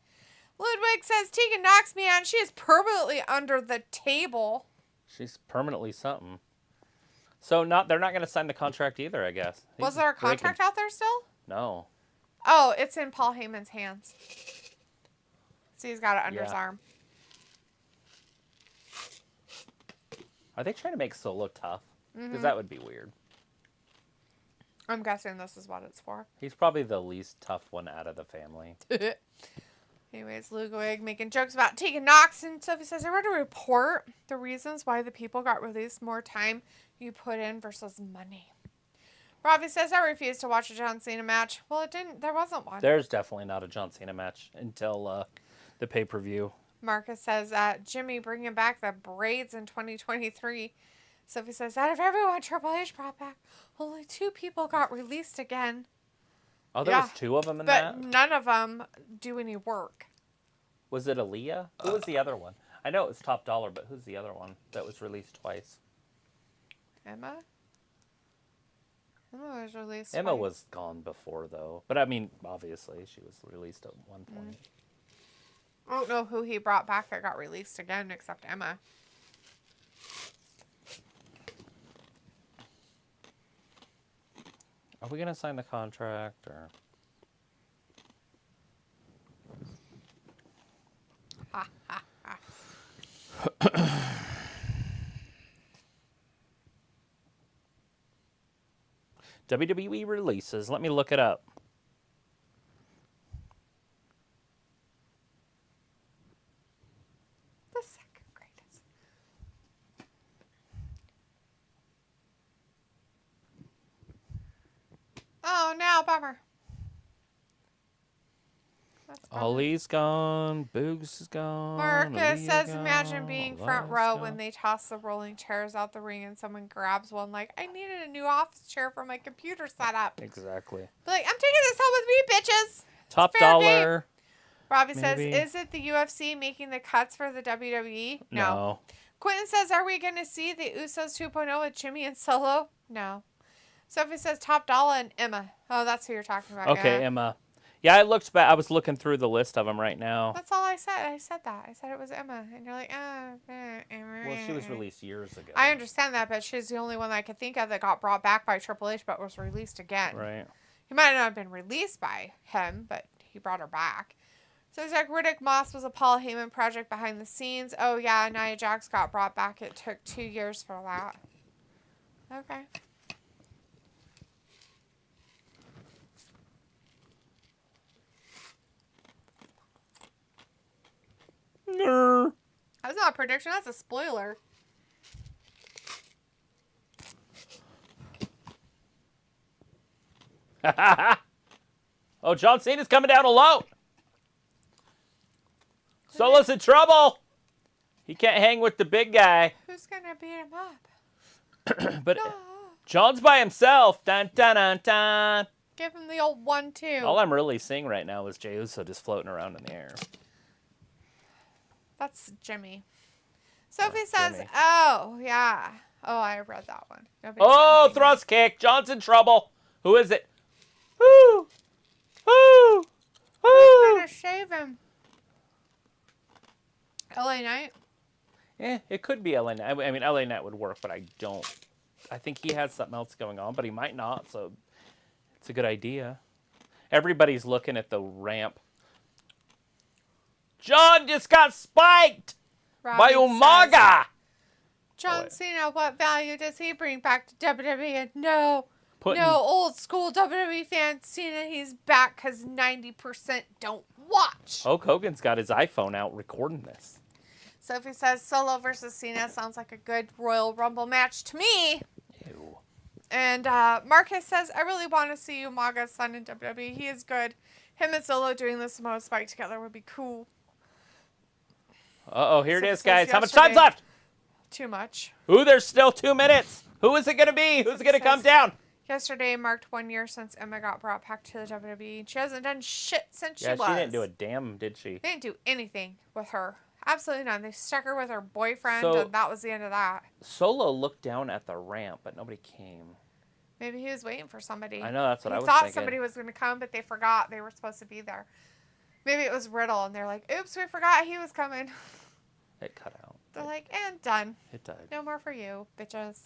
Ludwig says, Tegan Knox, man, she is permanently under the table. She's permanently something. So they're not going to sign the contract either, I guess. Was there a contract out there still? No. Oh, it's in Paul Heyman's hands. See, he's got it under his arm. Are they trying to make Solo tough? Because that would be weird. I'm guessing this is what it's for. He's probably the least tough one out of the family. Anyways, Ludwig making jokes about Tegan Knox, and Sophie says, I read a report the reasons why the people got released, more time you put in versus money. Robbie says, I refuse to watch a John Cena match. Well, there wasn't one. There's definitely not a John Cena match until the pay-per-view. Marcus says, Jimmy bringing back the braids in 2023. Sophie says, out of everyone Triple H brought back, only 2 people got released again. Oh, there was 2 of them in that? But none of them do any work. Was it Aaliyah? Who was the other one? I know it was Top Dollar, but who's the other one that was released twice? Emma? Emma was released Emma twice. was gone before, though. But, I mean, obviously, she was released at one point. I don't know who he brought back that got released again except Emma. Are we going to sign the contract, or... Ha, ha, ha. WWE releases. Let me look it up. The second greatest. Oh, now bummer. That's a bummer. Ollie's gone. Boogs is gone. Marcus Aaliyah says, gone, imagine being front Elias row gone. when they toss the rolling chairs out the ring and someone grabs one like, I needed a new office chair for my computer setup. Exactly. Be like, I'm taking this home with me, bitches. Top fair Dollar. Robbie Maybe. says, is it the UFC making the cuts for the WWE? No. Quentin says, are we going to see the Usos 2.0 with Jimmy and Solo? No. Sophie says, Top Dollar and Emma. Oh, that's who you're talking about. Okay, yeah. Emma. Yeah, I looked back. I was looking through the list of them right now. That's all I said. I said that. I said it was Emma. And you're like, Emma. Well, she was released years ago. I understand that, but she's the only one that I could think of that got brought back by Triple H but was released again. Right. He might not have been released by him, but he brought her back. So he's like, Riddick Moss was a Paul Heyman project behind the scenes. Oh, yeah, Nia Jax got brought back. It took 2 years for that. Okay. Nerd. That's not a prediction. That's a spoiler. Oh, John Cena's coming down alone. Solo's in trouble. He can't hang with the big guy. Who's going to beat him up? But No. John's by himself. Dun, dun, dun, dun. Give him the old 1-2. All I'm really seeing right now is Jey Uso just floating around in the air. That's Jimmy. Sophie That's says, Jimmy. oh, yeah. Oh, I read that one. Nobody's Oh, anything. thrust kick. John's in trouble. Who is it? Woo! Woo! Who's Woo! going to shave him? LA Knight? It could be LA Knight. I mean, LA Knight would work, but I don't. I think he has something else going on, but he might not, so it's a good idea. Everybody's looking at the ramp. John just got spiked by Robbie Umaga. says, John Cena, what value does he bring back to WWE? No, old school WWE fan Cena, he's back because 90% don't watch. Hulk Hogan's got his iPhone out recording this. Sophie says Solo versus Cena sounds like a good Royal Rumble match to me. Ew. And Marcus says, I really want to see Umaga's son in WWE. He is good. Him and Solo doing the Samoa Spike together would be cool. Uh-oh, here it So is, it guys. says How much yesterday- time's left? Too much. Ooh, there's still 2 minutes. Who is it going to be? Who's going to come down? Yesterday marked 1 year since Emma got brought back to the WWE. She hasn't done shit since Yeah, she was. she didn't do a damn, did she? They didn't do anything with her Absolutely not. They stuck her with her boyfriend, So- and that was the end of that. Solo looked down at the ramp, but nobody came. Maybe he was waiting for somebody. I know, that's what I He was thought thinking. somebody was going to come, but they forgot they were supposed to be there. Maybe it was Riddle, and they're like, oops, we forgot he was coming. It cut out. They're like, and done. It died. No more for you, bitches.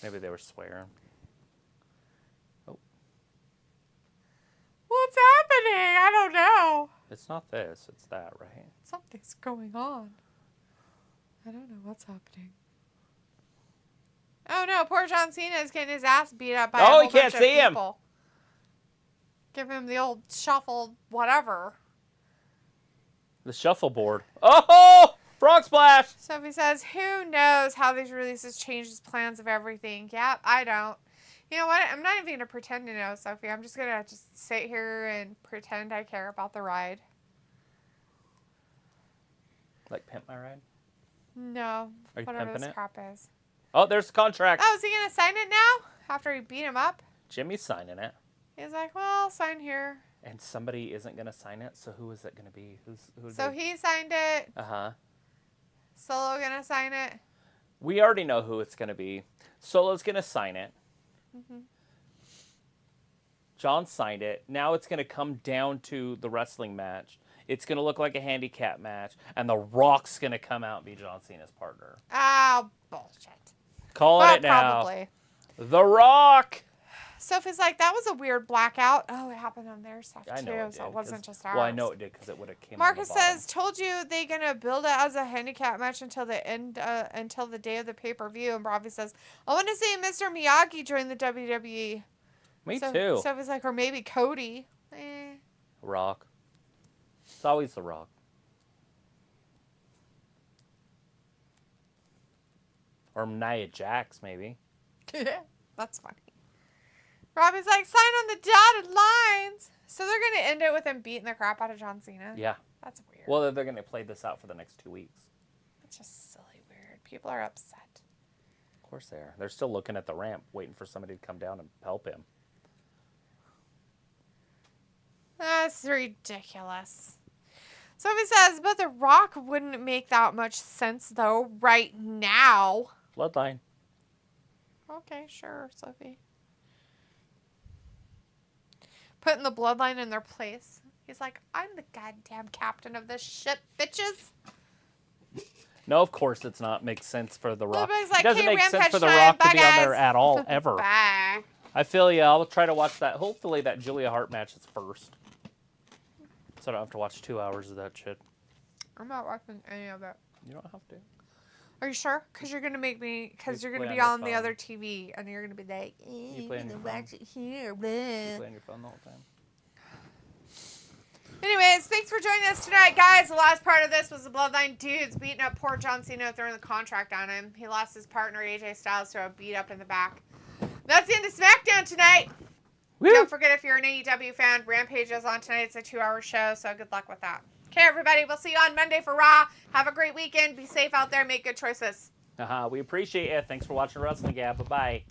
Maybe they were swearing. Oh, What's happening? I don't know. it's not this. It's that, right? Something's going on. I don't know what's happening. Oh no, poor John Cena is getting his ass beat up by a Oh, whole he can't bunch of see him. people. Give him the old shuffle, whatever. The shuffleboard. Oh! Frog splash! Sophie says, who knows how these releases change his plans of everything? Yep, I don't. You know what? I'm not even going to pretend to know, Sophie. I'm just going to just sit here and pretend I care about the ride. Like Pimp My Ride? No. Are you Whatever pimping this it? crap is. Oh, there's the contract. Oh, is he going to sign it now? After he beat him up? Jimmy's signing it. He's like, well, sign here. And somebody isn't going to sign it, so who is it going to be? Who's So he signed it. Uh-huh. Solo going to sign it. We already know who it's going to be. Solo's going to sign it. Mm-hmm. John signed it. Now it's going to come down to the wrestling match. It's going to look like a handicap match. And The Rock's going to come out and be John Cena's partner. Oh, bullshit. Calling But it now. probably. The Rock! Sophie's like, that was a weird blackout. Oh, it happened on their stuff, I know too, it did. so it wasn't 'cause- just ours. Well, I know it did because it would have came Marcus on the bottom. says, told you they're going to build it as a handicap match until the end, until the day of the pay-per-view. And Robbie says, I want to see Mr. Miyagi join the WWE. Me too. Sophie's like, or maybe Cody. Eh. Rock. It's always The Rock. Or Nia Jax, maybe. That's funny. Robbie's like, sign on the dotted lines. So they're going to end it with him beating the crap out of John Cena? Yeah. That's weird. Well, they're going to play this out for the next 2 weeks. That's just silly weird. People are upset. Of course they are. They're still looking at the ramp, waiting for somebody to come down and help him. That's ridiculous. Sophie says, but The Rock wouldn't make that much sense, though, right now. Bloodline. Okay, sure, Sophie. Putting the bloodline in their place. He's like, I'm the goddamn captain of this ship, bitches. No, of course it's not. Makes sense for The Rock. Everybody's like, it doesn't hey, make sense Rampage for The time. Rock Bye, to be on there guys. at all, ever. Bye. I feel you. I'll try to watch that. Hopefully that Julia Hart match is first. So I don't have to watch 2 hours of that shit. I'm not watching any of it. You don't have to. Are you sure? Because you're going to make me, because You you're going to play be on your on the phone. other TV, and you're going to be like, You play on your phone. watch it here. You Bleh. play on your phone the whole time. Anyways, thanks for joining us tonight, guys. The last part of this was the Bloodline dudes beating up poor John Cena, throwing the contract on him. He lost his partner, AJ Styles, to a beat up in the back. That's the end of SmackDown tonight. Woo! Don't forget, if you're an AEW fan, Rampage is on tonight. It's a 2-hour show, so good luck with that. Okay, everybody, we'll see you on Monday for Raw. Have a great weekend. Be safe out there. Make good choices. We appreciate it. Thanks for watching Wrestling Gab. Bye-bye.